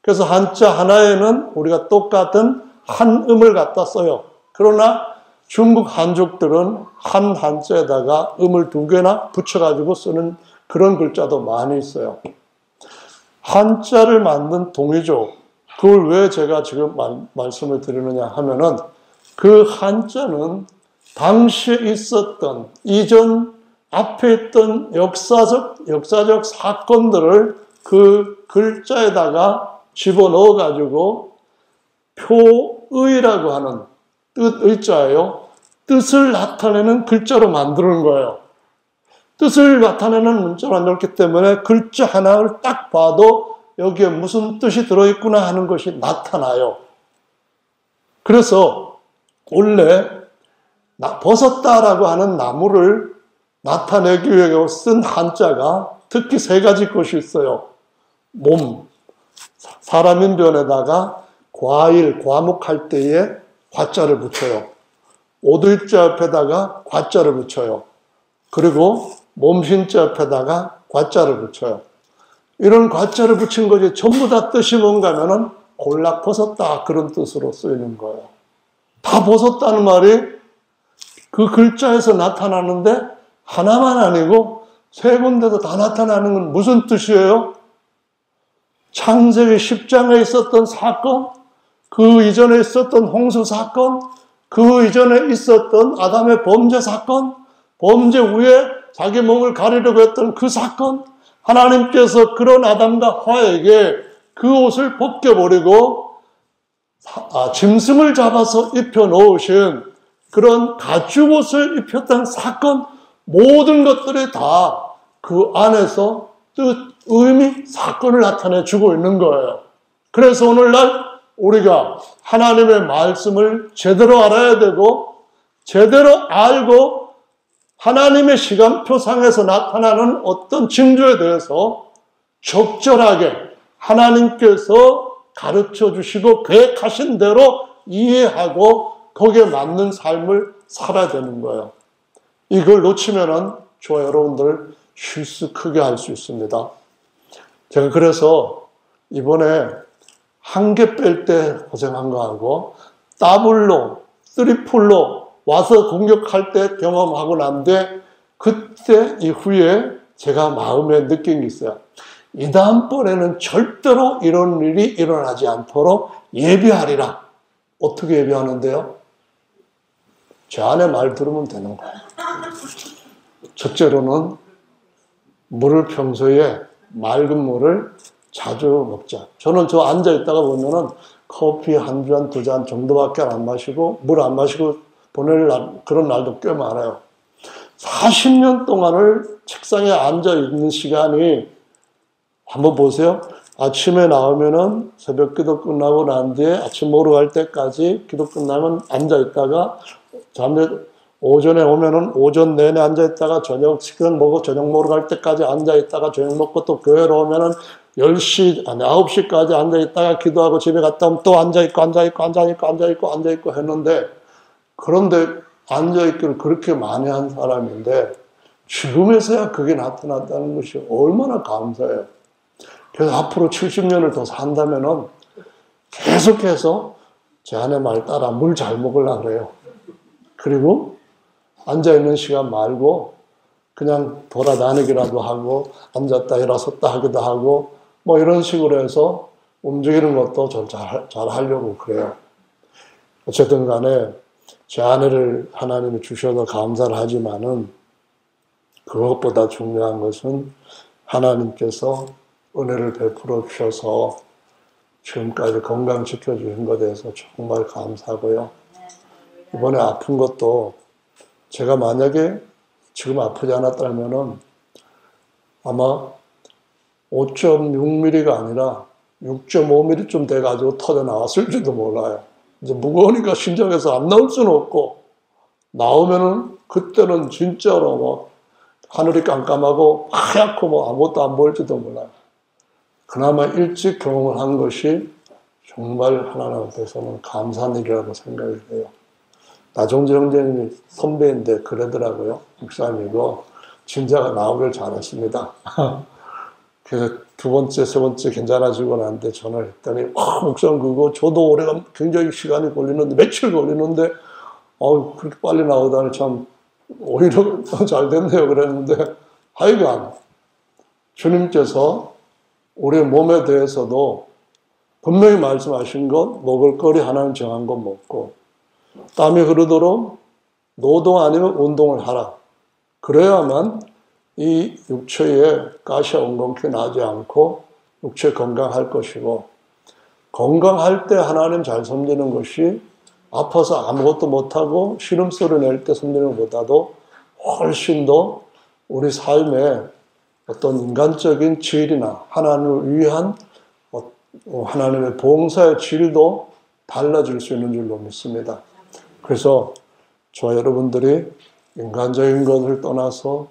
그래서 한자 하나에는 우리가 똑같은 한음을 갖다 써요. 그러나 중국 한족들은 한 한자에다가 음을 2개나 붙여가지고 쓰는 그런 글자도 많이 있어요. 한자를 만든 동이족, 그걸 왜 제가 지금 말씀을 드리느냐 하면은 그 한자는 당시에 있었던 이전 앞에 있던 역사적 사건들을 그 글자에다가 집어넣어 가지고 표의라고 하는 뜻의자예요. 뜻을 나타내는 글자로 만드는 거예요. 뜻을 나타내는 문자로 만들었기 때문에 글자 하나를 딱 봐도 여기에 무슨 뜻이 들어있구나 하는 것이 나타나요. 그래서 원래 벗었다라고 하는 나무를 나타내기 위해 쓴 한자가 특히 3가지 것이 있어요. 몸, 사람인 변에다가 과일, 과목할 때에 과자를 붙여요. 오두자 옆에다가 과자를 붙여요. 그리고 몸신자 옆에다가 과자를 붙여요. 이런 과자를 붙인 것이 전부 다 뜻이 뭔가 하면은 골라 벗었다 그런 뜻으로 쓰이는 거예요. 다 벗었다는 말이 그 글자에서 나타나는데 하나만 아니고 3군데도 다 나타나는 건 무슨 뜻이에요? 창세기 10장에 있었던 사건, 그 이전에 있었던 홍수 사건, 그 이전에 있었던 아담의 범죄 사건, 범죄 후에 자기 몸을 가리려고 했던 그 사건, 하나님께서 그런 아담과 하와에게 그 옷을 벗겨버리고 짐승을 잡아서 입혀 놓으신 그런 가죽옷을 입혔던 사건, 모든 것들이 다 그 안에서 뜻, 의미, 사건을 나타내 주고 있는 거예요. 그래서 오늘날 우리가 하나님의 말씀을 제대로 알아야 되고 제대로 알고 하나님의 시간표상에서 나타나는 어떤 징조에 대해서 적절하게 하나님께서 가르쳐 주시고 계획하신 대로 이해하고 거기에 맞는 삶을 살아야 되는 거예요. 이걸 놓치면은 저와 여러분들 실수 크게 할 수 있습니다. 제가 그래서 이번에 한 개 뺄 때 고생한 거하고 더블로, 트리플로 와서 공격할 때 경험하고 난데 그때 이후에 제가 마음에 느낀 게 있어요. 이 다음번에는 절대로 이런 일이 일어나지 않도록 예비하리라. 어떻게 예비하는데요? 제 아내 말 들으면 되는 거예요. 첫째로는 물을 평소에 맑은 물을 자주 먹자. 저는 앉아있다가 보면은 커피 한 잔, 두 잔 정도밖에 안 마시고 물 안 마시고 보낼 그런 날도 꽤 많아요. 40년 동안을 책상에 앉아 있는 시간이 한번 보세요. 아침에 나오면은 새벽 기도 끝나고 난 뒤에 아침 먹으러 갈 때까지 기도 끝나면 앉아 있다가 오전에 오면은 오전 내내 앉아 있다가 저녁 식사 먹고 저녁 먹으러 갈 때까지 앉아 있다가 저녁 먹고 또 교회로 오면은 10시, 아니 9시까지 앉아 있다가 기도하고 집에 갔다 오면 또 앉아 있고 했는데, 그런데 앉아 있기를 그렇게 많이 한 사람인데 죽음에서야 그게 나타났다는 것이 얼마나 감사해요. 그래서 앞으로 70년을 더 산다면은 계속해서 제 아내 말 따라 물 잘 먹으려고 그래요. 그리고 앉아있는 시간 말고 그냥 돌아다니기라도 하고 앉았다 일어섰다 하기도 하고 뭐 이런 식으로 해서 움직이는 것도 좀 잘 하려고 그래요. 어쨌든 간에 제 아내를 하나님이 주셔서 감사를 하지만은 그것보다 중요한 것은 하나님께서 은혜를 베풀어 주셔서 지금까지 건강 지켜주신 것에 대해서 정말 감사하고요. 이번에 아픈 것도 제가 만약에 지금 아프지 않았다면은 아마 5.6mm가 아니라 6.5mm쯤 돼가지고 터져 나왔을지도 몰라요. 이제 무거우니까 심장에서 안 나올 수는 없고, 나오면은 그때는 진짜로 뭐 하늘이 깜깜하고 하얗고 뭐 아무것도 안 보일지도 몰라요. 그나마 일찍 경험을 한 것이 정말 하나님 앞에서는 감사한 일이라고 생각이 돼요. 나종재 형제님이 선배인데 그러더라고요. 목사님이고 진짜가 나오길 잘했습니다. 그래서 두 번째, 세 번째 괜찮아지고 나는데 전화를 했더니 목사님 그거 저도 오래가 굉장히 시간이 걸리는데 며칠 걸리는데 그렇게 빨리 나오다니 참 오히려 잘 됐네요 그랬는데, 하여간 주님께서 우리 몸에 대해서도 분명히 말씀하신 것, 먹을 거리 하나는 정한 것 먹고 땀이 흐르도록 노동 아니면 운동을 하라. 그래야만 이 육체에 가시와 엉겅퀴 나지 않고 육체 건강할 것이고, 건강할 때 하나님 잘 섬기는 것이 아파서 아무것도 못하고 신음소리 낼 때 섬기는 것보다도 훨씬 더 우리 삶의 어떤 인간적인 질이나 하나님을 위한 하나님의 봉사의 질도 달라질 수 있는 줄로 믿습니다. 그래서 저와 여러분들이 인간적인 것을 떠나서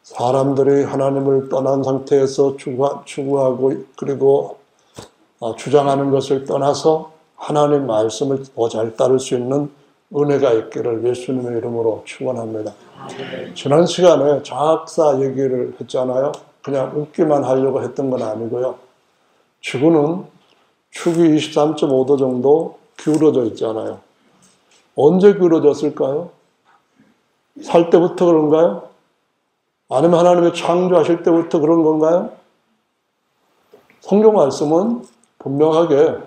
사람들이 하나님을 떠난 상태에서 추구하고 그리고 주장하는 것을 떠나서 하나님 말씀을 더 잘 따를 수 있는 은혜가 있기를 예수님의 이름으로 축원합니다. 지난 시간에 장학사 얘기를 했잖아요. 그냥 웃기만 하려고 했던 건 아니고요. 지구는 축이 23.5도 정도 기울어져 있잖아요. 언제 기울어졌을까요? 살 때부터 그런가요? 아니면 하나님이 창조하실 때부터 그런 건가요? 성경 말씀은 분명하게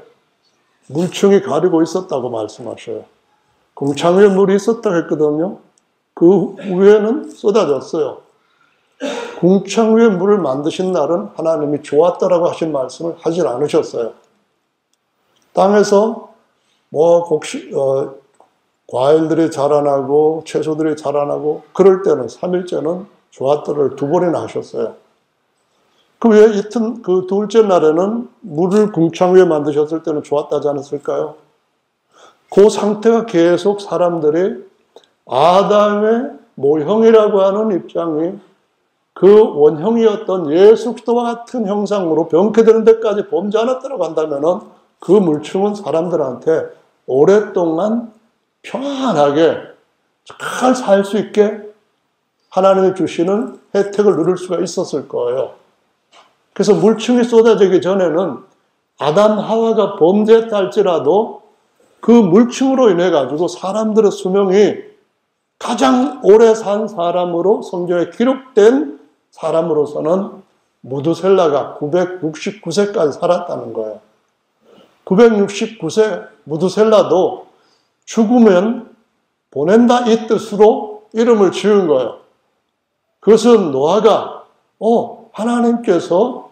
물층이 가리고 있었다고 말씀하셔요. 궁창 위에 물이 있었다고 했거든요. 그 위에는 쏟아졌어요. 궁창 위에 물을 만드신 날은 하나님이 좋았다라고 하신 말씀을 하질 않으셨어요. 땅에서 과일들이 자라나고 채소들이 자라나고 그럴 때는 3일째는 좋았다를 2번이나 하셨어요. 그 왜 그 둘째 날에는 물을 궁창 위에 만드셨을 때는 좋았다지 않았을까요? 그 상태가 계속 사람들이 아담의 모형이라고 하는 입장이 그 원형이었던 예수 그리스도와 같은 형상으로 변케되는 데까지 범죄 하나 들어간다면은 그 물층은 사람들한테 오랫동안 평안하게 잘 살 수 있게 하나님이 주시는 혜택을 누릴 수가 있었을 거예요. 그래서 물층이 쏟아지기 전에는 아담 하와가 범죄했다 할지라도 그 물층으로 인해 가지고 사람들의 수명이 가장 오래 산 사람으로 성경에 기록된 사람으로서는 무두셀라가 969세까지 살았다는 거예요. 969세 무두셀라도 죽으면 보낸다 이 뜻으로 이름을 지은 거예요. 그것은 노아가 하나님께서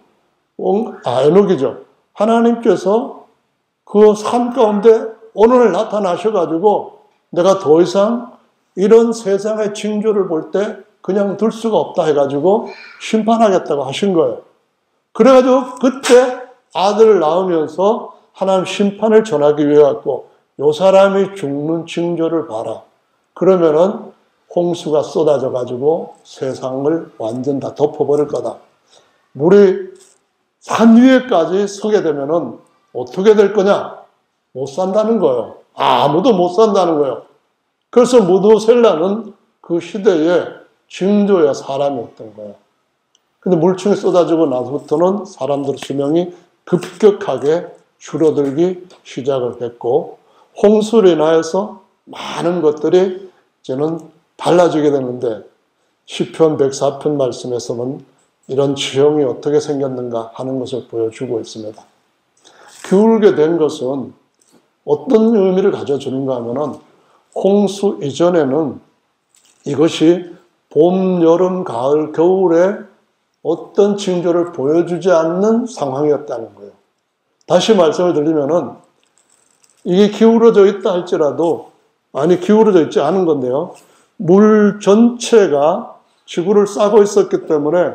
에녹이죠. 하나님께서 그 산 가운데 오늘 나타나셔가지고 내가 더 이상 이런 세상의 징조를 볼 때 그냥 둘 수가 없다 해가지고 심판하겠다고 하신 거예요. 그래가지고 그때 아들을 낳으면서 하나님 심판을 전하기 위해 갖고 요 사람이 죽는 징조를 봐라. 그러면은 홍수가 쏟아져 가지고 세상을 완전 다 덮어버릴 거다. 물이 산 위에까지 서게 되면은 어떻게 될 거냐? 못 산다는 거예요. 아무도 못 산다는 거예요. 그래서 무드셀라는 그 시대에 징조야 사람이었던 거예요. 근데 물총이 쏟아지고 나서부터는 사람들 수명이 급격하게 줄어들기 시작을 했고 홍수로 인하여서 많은 것들이 이제는 달라지게 되는데 시편 104편 말씀에서는 이런 지형이 어떻게 생겼는가 하는 것을 보여주고 있습니다. 기울게 된 것은 어떤 의미를 가져주는가 하면은 홍수 이전에는 이것이 봄, 여름, 가을, 겨울에 어떤 징조를 보여주지 않는 상황이었다는 거예요. 다시 말씀을 드리면은 이게 기울어져 있다 할지라도 기울어져 있지 않은 건데요. 물 전체가 지구를 싸고 있었기 때문에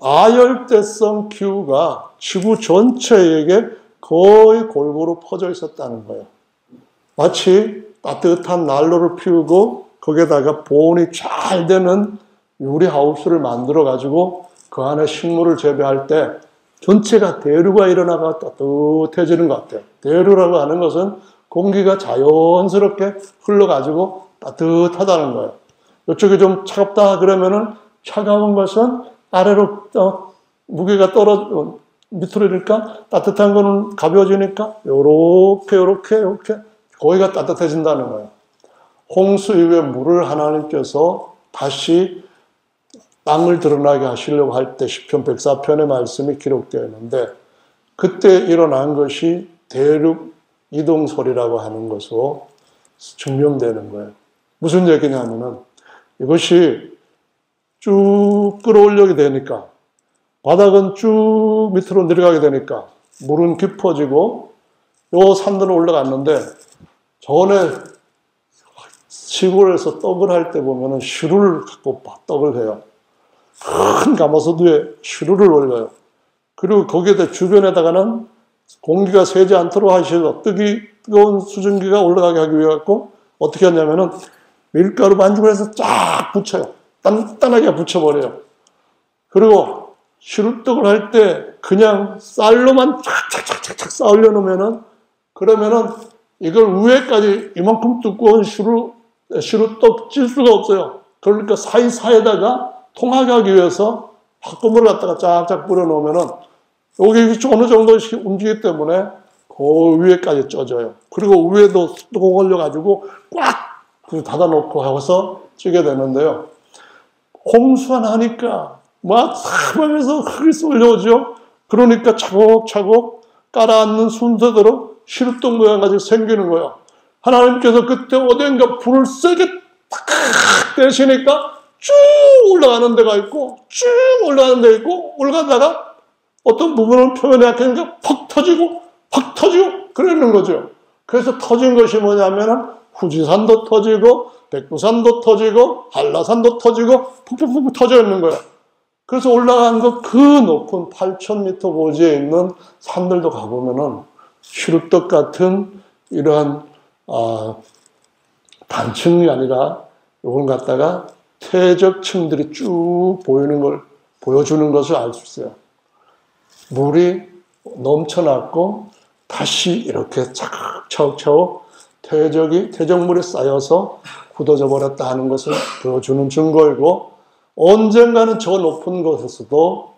아열대성 기후가 지구 전체에게 거의 골고루 퍼져 있었다는 거예요. 마치 따뜻한 난로를 피우고 거기에다가 보온이 잘 되는 유리하우스를 만들어 가지고 그 안에 식물을 재배할 때 전체가 대류가 일어나가 따뜻해지는 것 같아요. 대류라고 하는 것은 공기가 자연스럽게 흘러가지고 따뜻하다는 거예요. 이쪽이 좀 차갑다 그러면은 차가운 것은 아래로 무게가 떨어져 밑으로 이니까 따뜻한 거는 가벼워지니까 요렇게 거기가 따뜻해진다는 거예요. 홍수 이후에 물을 하나님께서 다시 땅을 드러나게 하시려고 할 때 시편 104편의 말씀이 기록되어 있는데 그때 일어난 것이 대륙 이동설이라고 하는 것으로 증명되는 거예요. 무슨 얘기냐면은 이것이 쭉 끌어올리게 되니까 바닥은 쭉 밑으로 내려가게 되니까 물은 깊어지고 요 산들은 올라갔는데 전에 시골에서 떡을 할 때 보면은 시루를 갖고 떡을 해요. 큰 가마솥 위에 시루를 올려요. 그리고 거기에다 주변에다가는 공기가 새지 않도록 하셔서 뜨거운 수증기가 올라가게 하기 위해 갖고 어떻게 하냐면은 밀가루 반죽을 해서 쫙 붙여요. 단단하게 붙여버려요. 그리고 시루떡을 할 때 그냥 쌀로만 착착착착 쌓아 올려놓으면은 그러면은 이걸 위에까지 이만큼 두꺼운 시루떡 찔 수가 없어요. 그러니까 사이사이에다가 통하게 하기 위해서 팥고물을 갖다가 쫙쫙 뿌려놓으면은 여기 어느 정도씩 움직이기 때문에 그 위에까지 쪄져요. 그리고 위에도 뚜껑 올려가지고 꽉 닫아놓고 하고서 찌게 되는데요. 홍수가 나니까 막 사방에서 흙이 쏠려오죠. 그러니까 차곡차곡 깔아앉는 순서대로 시루떡 모양 가지고 생기는 거예요. 하나님께서 그때 어딘가 불을 세게 탁 떼시니까 쭉 올라가는 데가 있고 쭉 올라가는 데가 있고 올라가다가 어떤 부분은 표현이 약하니까 퍽 터지고 그러는 거죠. 그래서 터진 것이 뭐냐면은 후지산도 터지고 백두산도 터지고 한라산도 터지고 푹푹푹 터져 있는 거예요. 그래서 올라간 거 그 높은 8,000m 고지에 있는 산들도 가보면은 시루떡 같은 이러한 단층이 아니라 이걸 갖다가 퇴적층들이 쭉 보여주는 것을 알 수 있어요. 물이 넘쳐났고 다시 이렇게 차곡차곡 퇴적물이 쌓여서 굳어져 버렸다 하는 것을 보여주는 증거이고 언젠가는 저 높은 곳에서도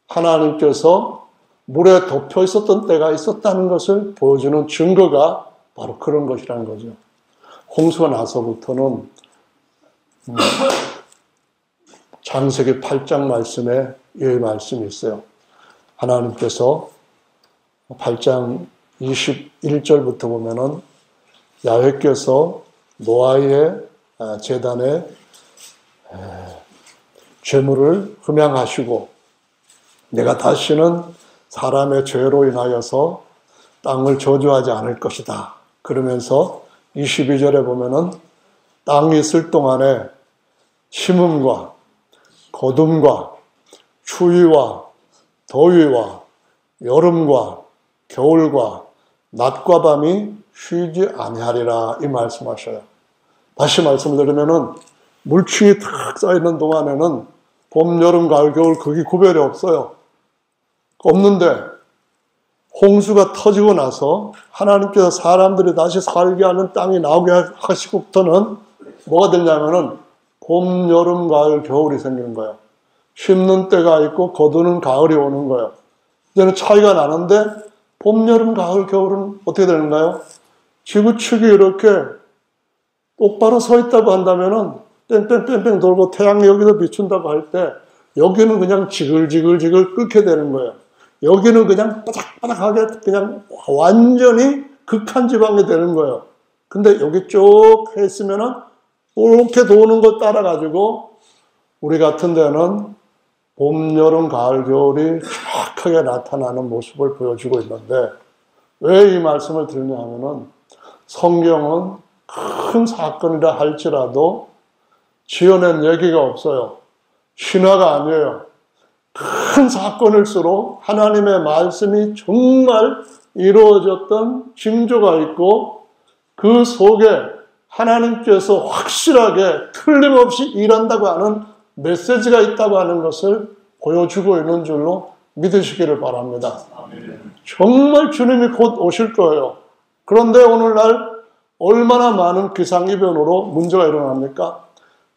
하나님께서 물에 덮여 있었던 때가 있었다는 것을 보여주는 증거가 바로 그런 것이라는 거죠. 홍수가 나서부터는 창세기 8장 말씀에 이 말씀이 있어요. 하나님께서 8장 21절부터 보면은 야훼께서 노아의 제단에 죄물을 흠양하시고 내가 다시는 사람의 죄로 인하여서 땅을 저주하지 않을 것이다. 그러면서 22절에 보면은 땅이 있을 동안에 심음과 거둠과 추위와 더위와 여름과 겨울과 낮과 밤이 쉬지 아니하리라 이 말씀하셔요. 다시 말씀을 드리면은 물충이 탁 쌓이는 동안에는 봄, 여름, 가을, 겨울 그게 구별이 없어요. 없는데 홍수가 터지고 나서 하나님께서 사람들이 다시 살게 하는 땅이 나오게 하시고부터는 뭐가 되냐면은 봄, 여름, 가을, 겨울이 생기는 거예요. 심는 때가 있고 거두는 가을이 오는 거예요. 이제는 차이가 나는데 봄, 여름, 가을, 겨울은 어떻게 되는가요? 지구축이 이렇게 똑바로 서 있다고 한다면은 뺑뺑뺑뺑 돌고 태양이 여기서 비춘다고 할 때 여기는 그냥 지글지글지글 끓게 되는 거예요. 여기는 그냥 바닥바닥하게 그냥 완전히 극한 지방이 되는 거예요. 근데 여기 쭉 했으면은 이렇게 도는 거 따라가지고 우리 같은 데는 봄, 여름, 가을, 겨울이 정확하게 나타나는 모습을 보여주고 있는데 왜 이 말씀을 드리냐 하면은 성경은 큰 사건이라 할지라도 지어낸 얘기가 없어요. 신화가 아니에요. 큰 사건일수록 하나님의 말씀이 정말 이루어졌던 징조가 있고 그 속에 하나님께서 확실하게 틀림없이 일한다고 하는 메시지가 있다고 하는 것을 보여주고 있는 줄로 믿으시기를 바랍니다. 정말 주님이 곧 오실 거예요. 그런데 오늘날 얼마나 많은 기상이변으로 문제가 일어납니까?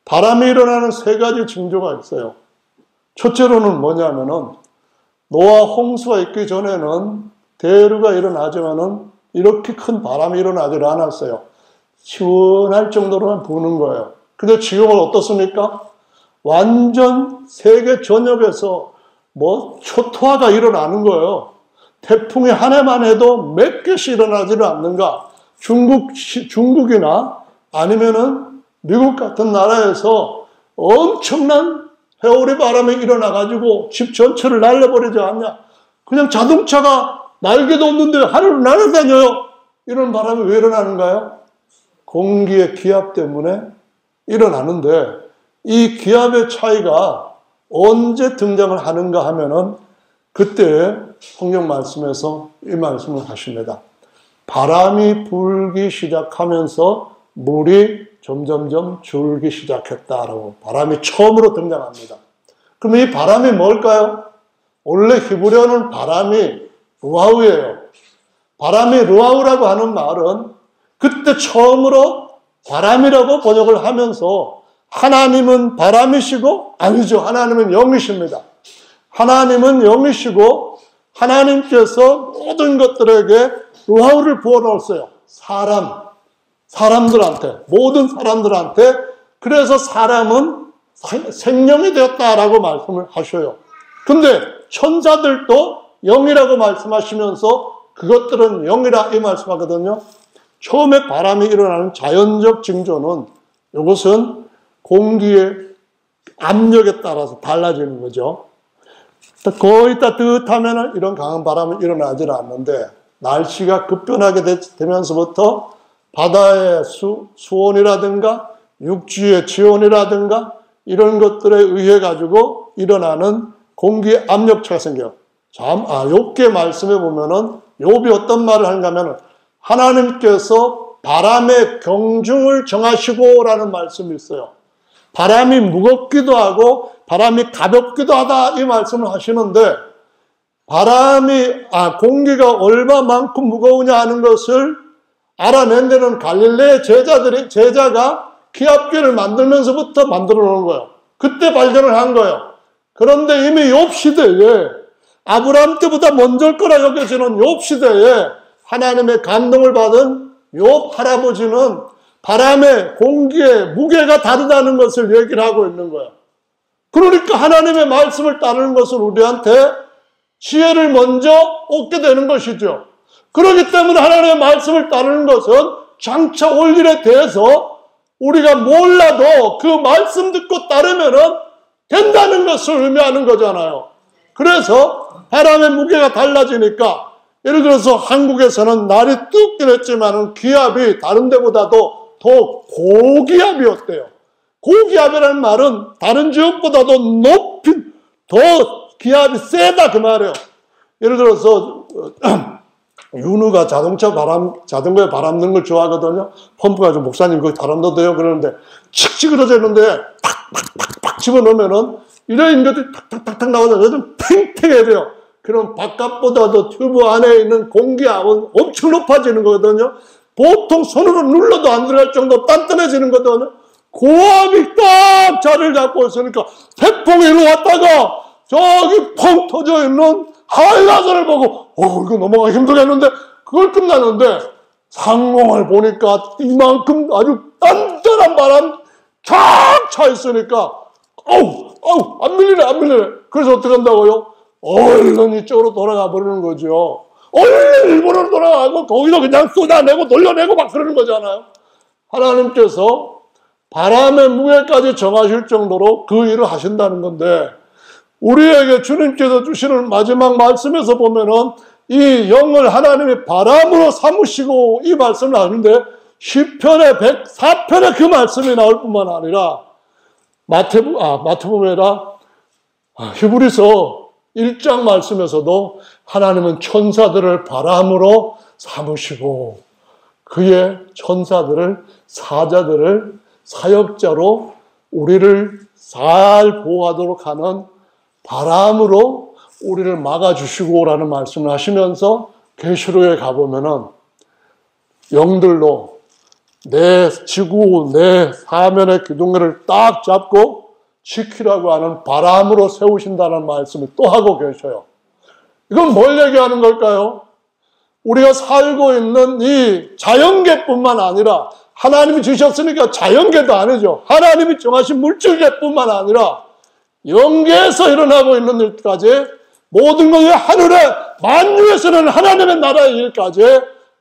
바람이 일어나는 세 가지 징조가 있어요. 첫째로는 뭐냐면은 노아 홍수가 있기 전에는 대류가 일어나지만은 이렇게 큰 바람이 일어나질 않았어요. 시원할 정도로만 부는 거예요. 근데 지금은 어떻습니까? 완전 세계 전역에서 초토화가 일어나는 거예요. 태풍이 한 해만 해도 몇 개씩 일어나지를 않는가? 중국이나 아니면은 미국 같은 나라에서 엄청난 회오리 바람이 일어나가지고 집 전체를 날려버리지 않냐? 그냥 자동차가 날개도 없는데 하늘을 날아다녀요. 이런 바람이 왜 일어나는가요? 공기의 기압 때문에 일어나는데 이 기압의 차이가 언제 등장을 하는가 하면은 그때 성경 말씀에서 이 말씀을 하십니다. 바람이 불기 시작하면서 물이 점점점 줄기 시작했다라고 바람이 처음으로 등장합니다. 그럼 이 바람이 뭘까요? 원래 히브리어는 바람이 루아우예요. 바람이 루아우라고 하는 말은 그때 처음으로 바람이라고 번역을 하면서 하나님은 바람이시고 아니죠. 하나님은 영이십니다. 하나님은 영이시고 하나님께서 모든 것들에게 루아우를 부어넣었어요. 사람들한테, 모든 사람들한테. 그래서 사람은 생명이 되었다라고 말씀을 하셔요. 근데 천사들도 영이라고 말씀하시면서 그것들은 영이라 이 말씀하거든요. 처음에 바람이 일어나는 자연적 징조는 이것은 공기의 압력에 따라서 달라지는 거죠. 거의 따뜻하면 이런 강한 바람은 일어나질 않는데 날씨가 급변하게 되면서부터 바다의 수온이라든가 육지의 지온이라든가 이런 것들에 의해 가지고 일어나는 공기의 압력차가 생겨요. 욥기 말씀에 보면은 욥이 어떤 말을 하는가 하면 하나님께서 바람의 경중을 정하시고라는 말씀이 있어요. 바람이 무겁기도 하고 바람이 가볍기도 하다 이 말씀을 하시는데 공기가 얼마만큼 무거우냐 하는 것을 알아낸 데는 갈릴레의 제자가 기압계를 만들면서부터 만들어 놓은 거예요. 그때 발견을 한 거예요. 그런데 이미 욥 시대에 아브라함 때보다 먼저일 거라 여겨지는 욥 시대에 하나님의 감동을 받은 욥 할아버지는 바람의 공기의 무게가 다르다는 것을 얘기를 하고 있는 거예요. 그러니까 하나님의 말씀을 따르는 것은 우리한테 지혜를 먼저 얻게 되는 것이죠. 그렇기 때문에 하나님의 말씀을 따르는 것은 장차 올 일에 대해서 우리가 몰라도 그 말씀 듣고 따르면은 된다는 것을 의미하는 거잖아요. 그래서 바람의 무게가 달라지니까 예를 들어서 한국에서는 날이 뜨겁긴 했지만 기압이 다른 데보다도 더 고기압이었대요. 고기압이라는 말은 다른 지역보다도 높은, 더 기압이 세다 그 말이에요. 예를 들어서 윤우가 자전거에 바람 넣는 걸 좋아하거든요. 펌프가 좀 목사님 거기 바람 넣어도요 그러는데 칙 찌그러져 있는데 팍팍팍팍 집어넣으면은 이런 것들이 탁탁탁탁 나오잖아요. 좀 팽팽해야 돼요. 그럼 바깥보다도 튜브 안에 있는 공기압은 엄청 높아지는 거거든요. 보통 손으로 눌러도 안 들어갈 정도로 단단해지는 거거든요. 고압이 딱 자리를 잡고 있으니까 태풍이 일로 왔다가 저기 펑 터져 있는 한라산을 보고 이거 넘어가기 힘들겠는데 그걸 끝나는데 상공을 보니까 이만큼 아주 단단한 바람 쫙 차 있으니까 안 밀리네. 그래서 어떻게 한다고요? 얼른 이쪽으로 돌아가 버리는 거죠. 얼른 일본으로 돌아가고 거기서 그냥 쏟아내고 돌려내고 막 그러는 거잖아요. 하나님께서 바람의 무게까지 정하실 정도로 그 일을 하신다는 건데 우리에게 주님께서 주시는 마지막 말씀에서 보면은 이 영을 하나님이 바람으로 삼으시고 이 말씀을 하는데 시편의 104편에 그 말씀이 나올 뿐만 아니라 마태복음이 아니라 히브리서 1장 말씀에서도 하나님은 천사들을 바람으로 삼으시고 그의 천사들을 사자들을 사역자로 우리를 잘 보호하도록 하는 바람으로 우리를 막아주시고 라는 말씀을 하시면서 계시록에 가보면은 영들로 내 지구, 내 사면의 기둥을 딱 잡고 지키라고 하는 바람으로 세우신다는 말씀을 또 하고 계셔요. 이건 뭘 얘기하는 걸까요? 우리가 살고 있는 이 자연계뿐만 아니라 하나님이 주셨으니까 자연계도 아니죠. 하나님이 정하신 물질계뿐만 아니라 영계에서 일어나고 있는 일까지 모든 것이 하늘의 만유에서는 하나님의 나라의 일까지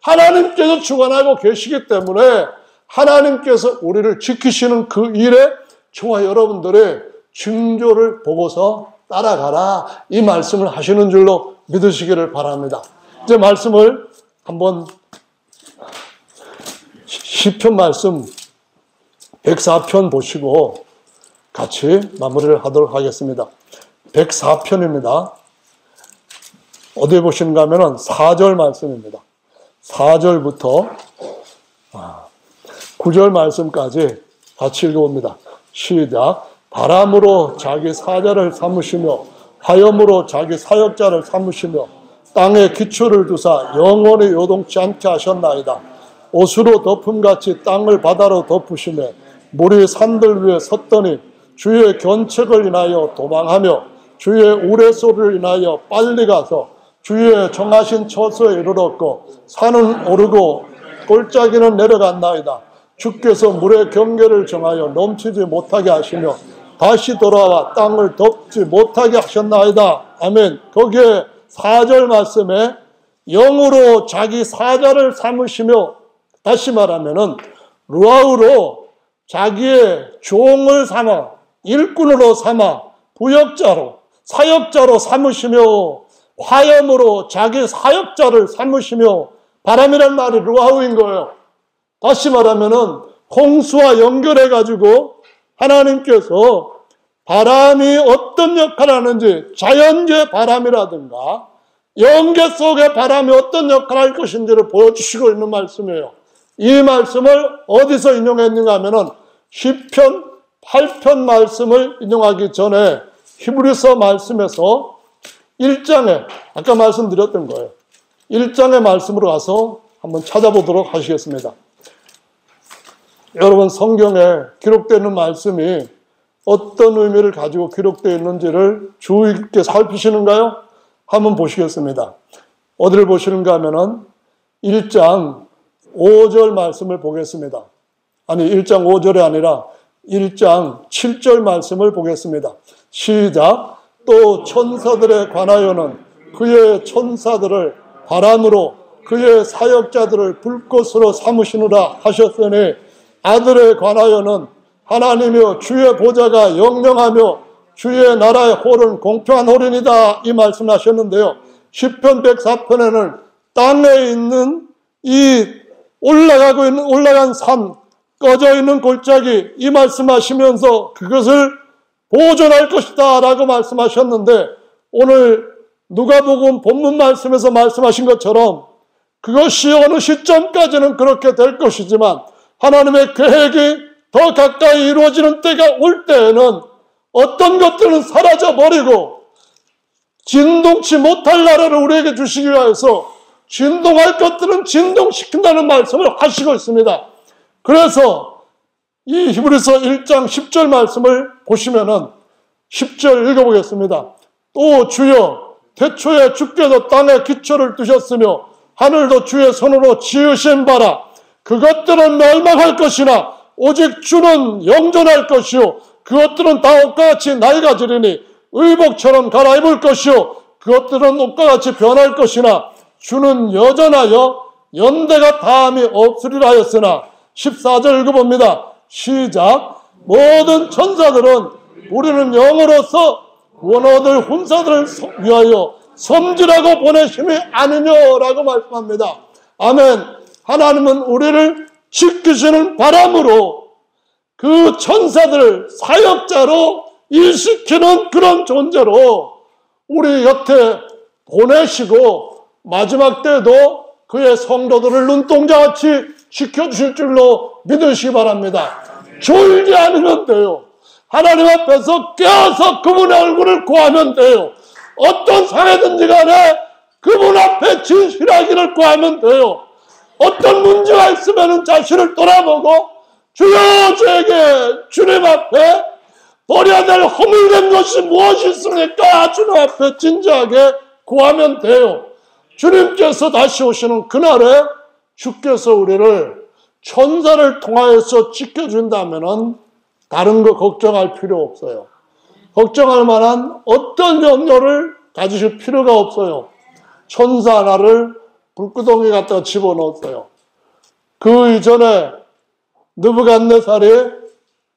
하나님께서 주관하고 계시기 때문에 하나님께서 우리를 지키시는 그 일에 저와 여러분들의 징조를 보고서 따라가라 이 말씀을 하시는 줄로 믿으시기를 바랍니다. 이제 말씀을 한번 시편 말씀 104편 보시고 같이 마무리를 하도록 하겠습니다. 104편입니다. 어디에 보시는가 하면 4절 말씀입니다. 4절부터 9절 말씀까지 같이 읽어봅니다. 시작. 바람으로 자기 사자를 삼으시며 화염으로 자기 사역자를 삼으시며 땅에 기초를 두사 영원히 요동치 않게 하셨나이다. 옷으로 덮음같이 땅을 바다로 덮으시며 물이 산들 위에 섰더니 주의 견책을 인하여 도망하며 주의 우레소리를 인하여 빨리 가서 주의 정하신 처소에 이르렀고 산은 오르고 골짜기는 내려갔나이다. 주께서 물의 경계를 정하여 넘치지 못하게 하시며 다시 돌아와 땅을 덮지 못하게 하셨나이다. 아멘. 거기에 4절 말씀에 영으로 자기 사자를 삼으시며 다시 말하면은 루아우로 자기의 종을 삼아 일꾼으로 삼아 부역자로 사역자로 삼으시며 화염으로 자기 사역자를 삼으시며 바람이란 말이 루아우인 거예요. 다시 말하면은 홍수와 연결해가지고 하나님께서 바람이 어떤 역할을 하는지 자연계 바람이라든가 영계 속의 바람이 어떤 역할을 할 것인지를 보여주시고 있는 말씀이에요. 이 말씀을 어디서 인용했는가 하면은 시편 8편 말씀을 인용하기 전에 히브리서 말씀에서 1장에 아까 말씀드렸던 거예요. 1장의 말씀으로 가서 한번 찾아보도록 하시겠습니다. 여러분 성경에 기록되어 있는 말씀이 어떤 의미를 가지고 기록되어 있는지를 주의 깊게 살피시는가요? 한번 보시겠습니다. 어디를 보시는가 하면은 1장 5절 말씀을 보겠습니다. 아니 1장 5절이 아니라 1장 7절 말씀을 보겠습니다. 시작. 또 천사들에 관하여는 그의 천사들을 바람으로 그의 사역자들을 불꽃으로 삼으시느라 하셨으니 아들에 관하여는 하나님이여 주의 보좌가 영영하며 주의 나라의 홀은 공평한 홀이니다 이 말씀하셨는데요. 시편 104편에는 땅에 있는 이 올라간 산, 꺼져 있는 골짜기, 이 말씀하시면서 그것을 보존할 것이다 라고 말씀하셨는데, 오늘 누가복음 본문 말씀에서 말씀하신 것처럼 그것이 어느 시점까지는 그렇게 될 것이지만, 하나님의 계획이 더 가까이 이루어지는 때가 올 때에는 어떤 것들은 사라져버리고 진동치 못할 나라를 우리에게 주시기 위해서 진동할 것들은 진동시킨다는 말씀을 하시고 있습니다. 그래서 이 히브리서 1장 10절 말씀을 보시면은 10절 읽어보겠습니다. 또 주여 태초에 주께서 땅에 기초를 두셨으며 하늘도 주의 손으로 지으신 바라. 그것들은 멸망할 것이나 오직 주는 영존할 것이요 그것들은 다 옷과 같이 낡아지리니 의복처럼 갈아입을 것이요 그것들은 옷과 같이 변할 것이나 주는 여전하여 연대가 다함이 없으리라 하였으나 14절 읽어봅니다. 시작. 모든 천사들은 우리는 영으로서 원어들 훈사들을 위하여 섬지라고 보내심이 아니냐라고 말씀합니다. 아멘. 하나님은 우리를 지키시는 바람으로 그 천사들 사역자로 일시키는 그런 존재로 우리 곁에 보내시고 마지막 때도 그의 성도들을 눈동자같이 지켜주실 줄로 믿으시기 바랍니다. 졸지 않으면 돼요. 하나님 앞에서 깨어서 그분의 얼굴을 구하면 돼요. 어떤 상해든지 간에 그분 앞에 진실하기를 구하면 돼요. 어떤 문제가 있으면 자신을 돌아보고 주여 저에게 주님 앞에 버려야 될 허물된 것이 무엇이 있습니까? 주님 앞에 진지하게 구하면 돼요. 주님께서 다시 오시는 그날에 주께서 우리를 천사를 통하여서 지켜준다면 다른 거 걱정할 필요 없어요. 걱정할 만한 어떤 염려를 가지실 필요가 없어요. 천사 하나를 불구덩이 갖다가 집어넣었어요. 그 이전에 느부갓네살이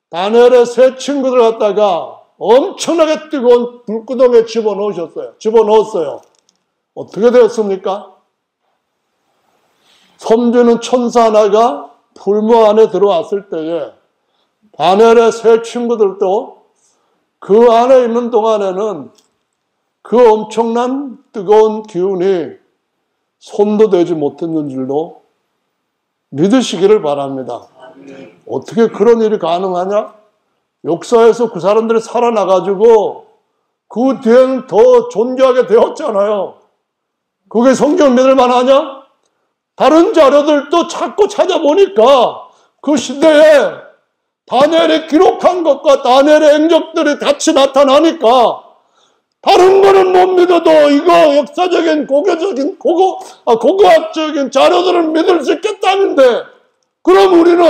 다니엘의 세 친구들 갖다가 엄청나게 뜨거운 불구덩이에 집어넣었어요. 어떻게 되었습니까? 섬기는 천사 하나가 불모 안에 들어왔을 때에 다니엘의 세 친구들도 그 안에 있는 동안에는 그 엄청난 뜨거운 기운이 손도 대지 못했는 줄로 믿으시기를 바랍니다. 어떻게 그런 일이 가능하냐? 역사에서 그 사람들이 살아나가지고 그 뒤에는 더 존귀하게 되었잖아요. 그게 성경 믿을 만하냐? 다른 자료들도 자꾸 찾아보니까 그 시대에 다니엘이 기록한 것과 다니엘의 행적들이 같이 나타나니까 다른 거는 못 믿어도 이거 역사적인 고고학적인 자료들을 믿을 수 있겠다는데, 그럼 우리는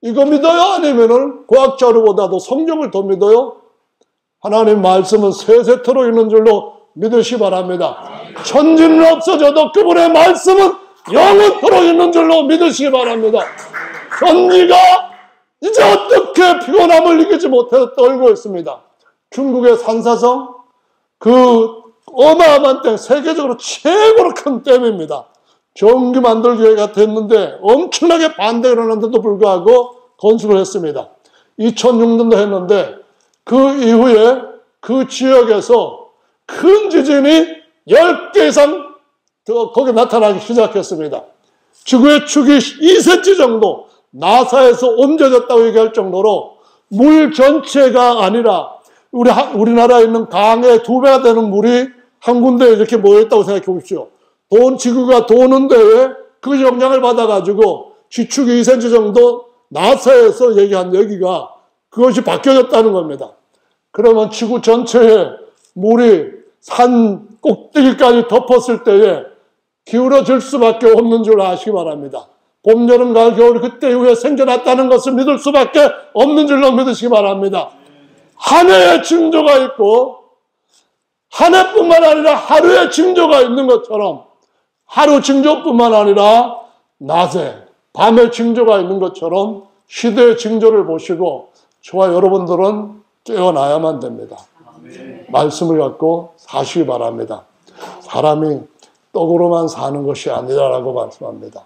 이거 믿어요? 아니면은 고학 자료보다도 성경을 더 믿어요? 하나님 말씀은 세세토록 있는 줄로 믿으시 바랍니다. 천지는 없어져도 그분의 말씀은 영원토록 있는 줄로 믿으시기 바랍니다. 천지가 이제 어떻게 피곤함을 이기지 못해서 떨고 있습니다. 중국의 산사성, 그 어마어마한 댐, 세계적으로 최고로 큰 댐입니다. 전기 만들기가 됐는데 엄청나게 반대가 일어났는데도 불구하고 건축을 했습니다. 2006년도 했는데 그 이후에 그 지역에서 큰 지진이 10개 이상 거기 나타나기 시작했습니다. 지구의 축이 2cm 정도 나사에서 옮겨졌다고 얘기할 정도로 물 전체가 아니라 우리나라에 있는 강의 2배가 되는 물이 한 군데에 이렇게 모여있다고 생각해 보십시오. 지구가 도는 데에 그 영향을 받아가지고 지축이 2cm 정도 나사에서 얘기한 여기가 그것이 바뀌어졌다는 겁니다. 그러면 지구 전체에 물이 산 꼭대기까지 덮었을 때에 기울어질 수밖에 없는 줄 아시기 바랍니다. 봄, 여름, 가을, 겨울 그때 이후에 생겨났다는 것을 믿을 수밖에 없는 줄로 믿으시기 바랍니다. 한 해의 징조가 있고 한 해뿐만 아니라 하루의 징조가 있는 것처럼 하루 징조뿐만 아니라 낮에 밤의 징조가 있는 것처럼 시대의 징조를 보시고 저와 여러분들은 깨어나야만 됩니다. 말씀을 갖고 사시기 바랍니다. 사람이 떡으로만 사는 것이 아니라라고 말씀합니다.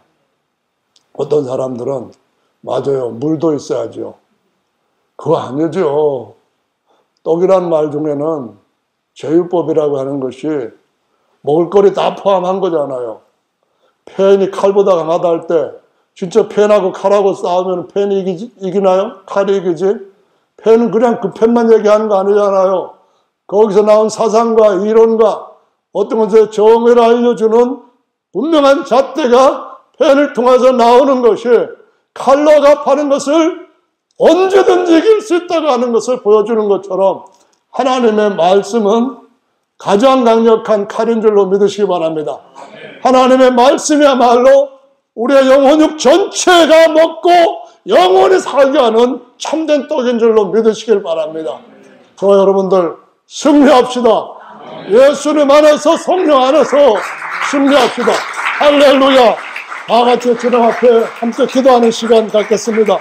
어떤 사람들은 맞아요. 물도 있어야죠. 그거 아니죠. 떡이란 말 중에는 제율법이라고 하는 것이 먹을거리 다 포함한 거잖아요. 펜이 칼보다 강하다 할 때 진짜 펜하고 칼하고 싸우면 펜이 이기나요? 칼이 이기지? 펜은 그냥 그 펜만 얘기하는 거 아니잖아요. 거기서 나온 사상과 이론과 어떤 것의 정의를 알려주는 분명한 잣대가 펜을 통해서 나오는 것이 칼로 갚하는 것을 언제든지 이길 수 있다고 하는 것을 보여주는 것처럼 하나님의 말씀은 가장 강력한 칼인 줄로 믿으시기 바랍니다. 하나님의 말씀이야말로 우리의 영혼육 전체가 먹고 영원히 살게 하는 참된 떡인 줄로 믿으시길 바랍니다. 저와 여러분들 승리합시다. 예수님 안에서 성령 안에서 승리합시다. 할렐루야. 다 같이 주님 앞에 함께 기도하는 시간 갖겠습니다.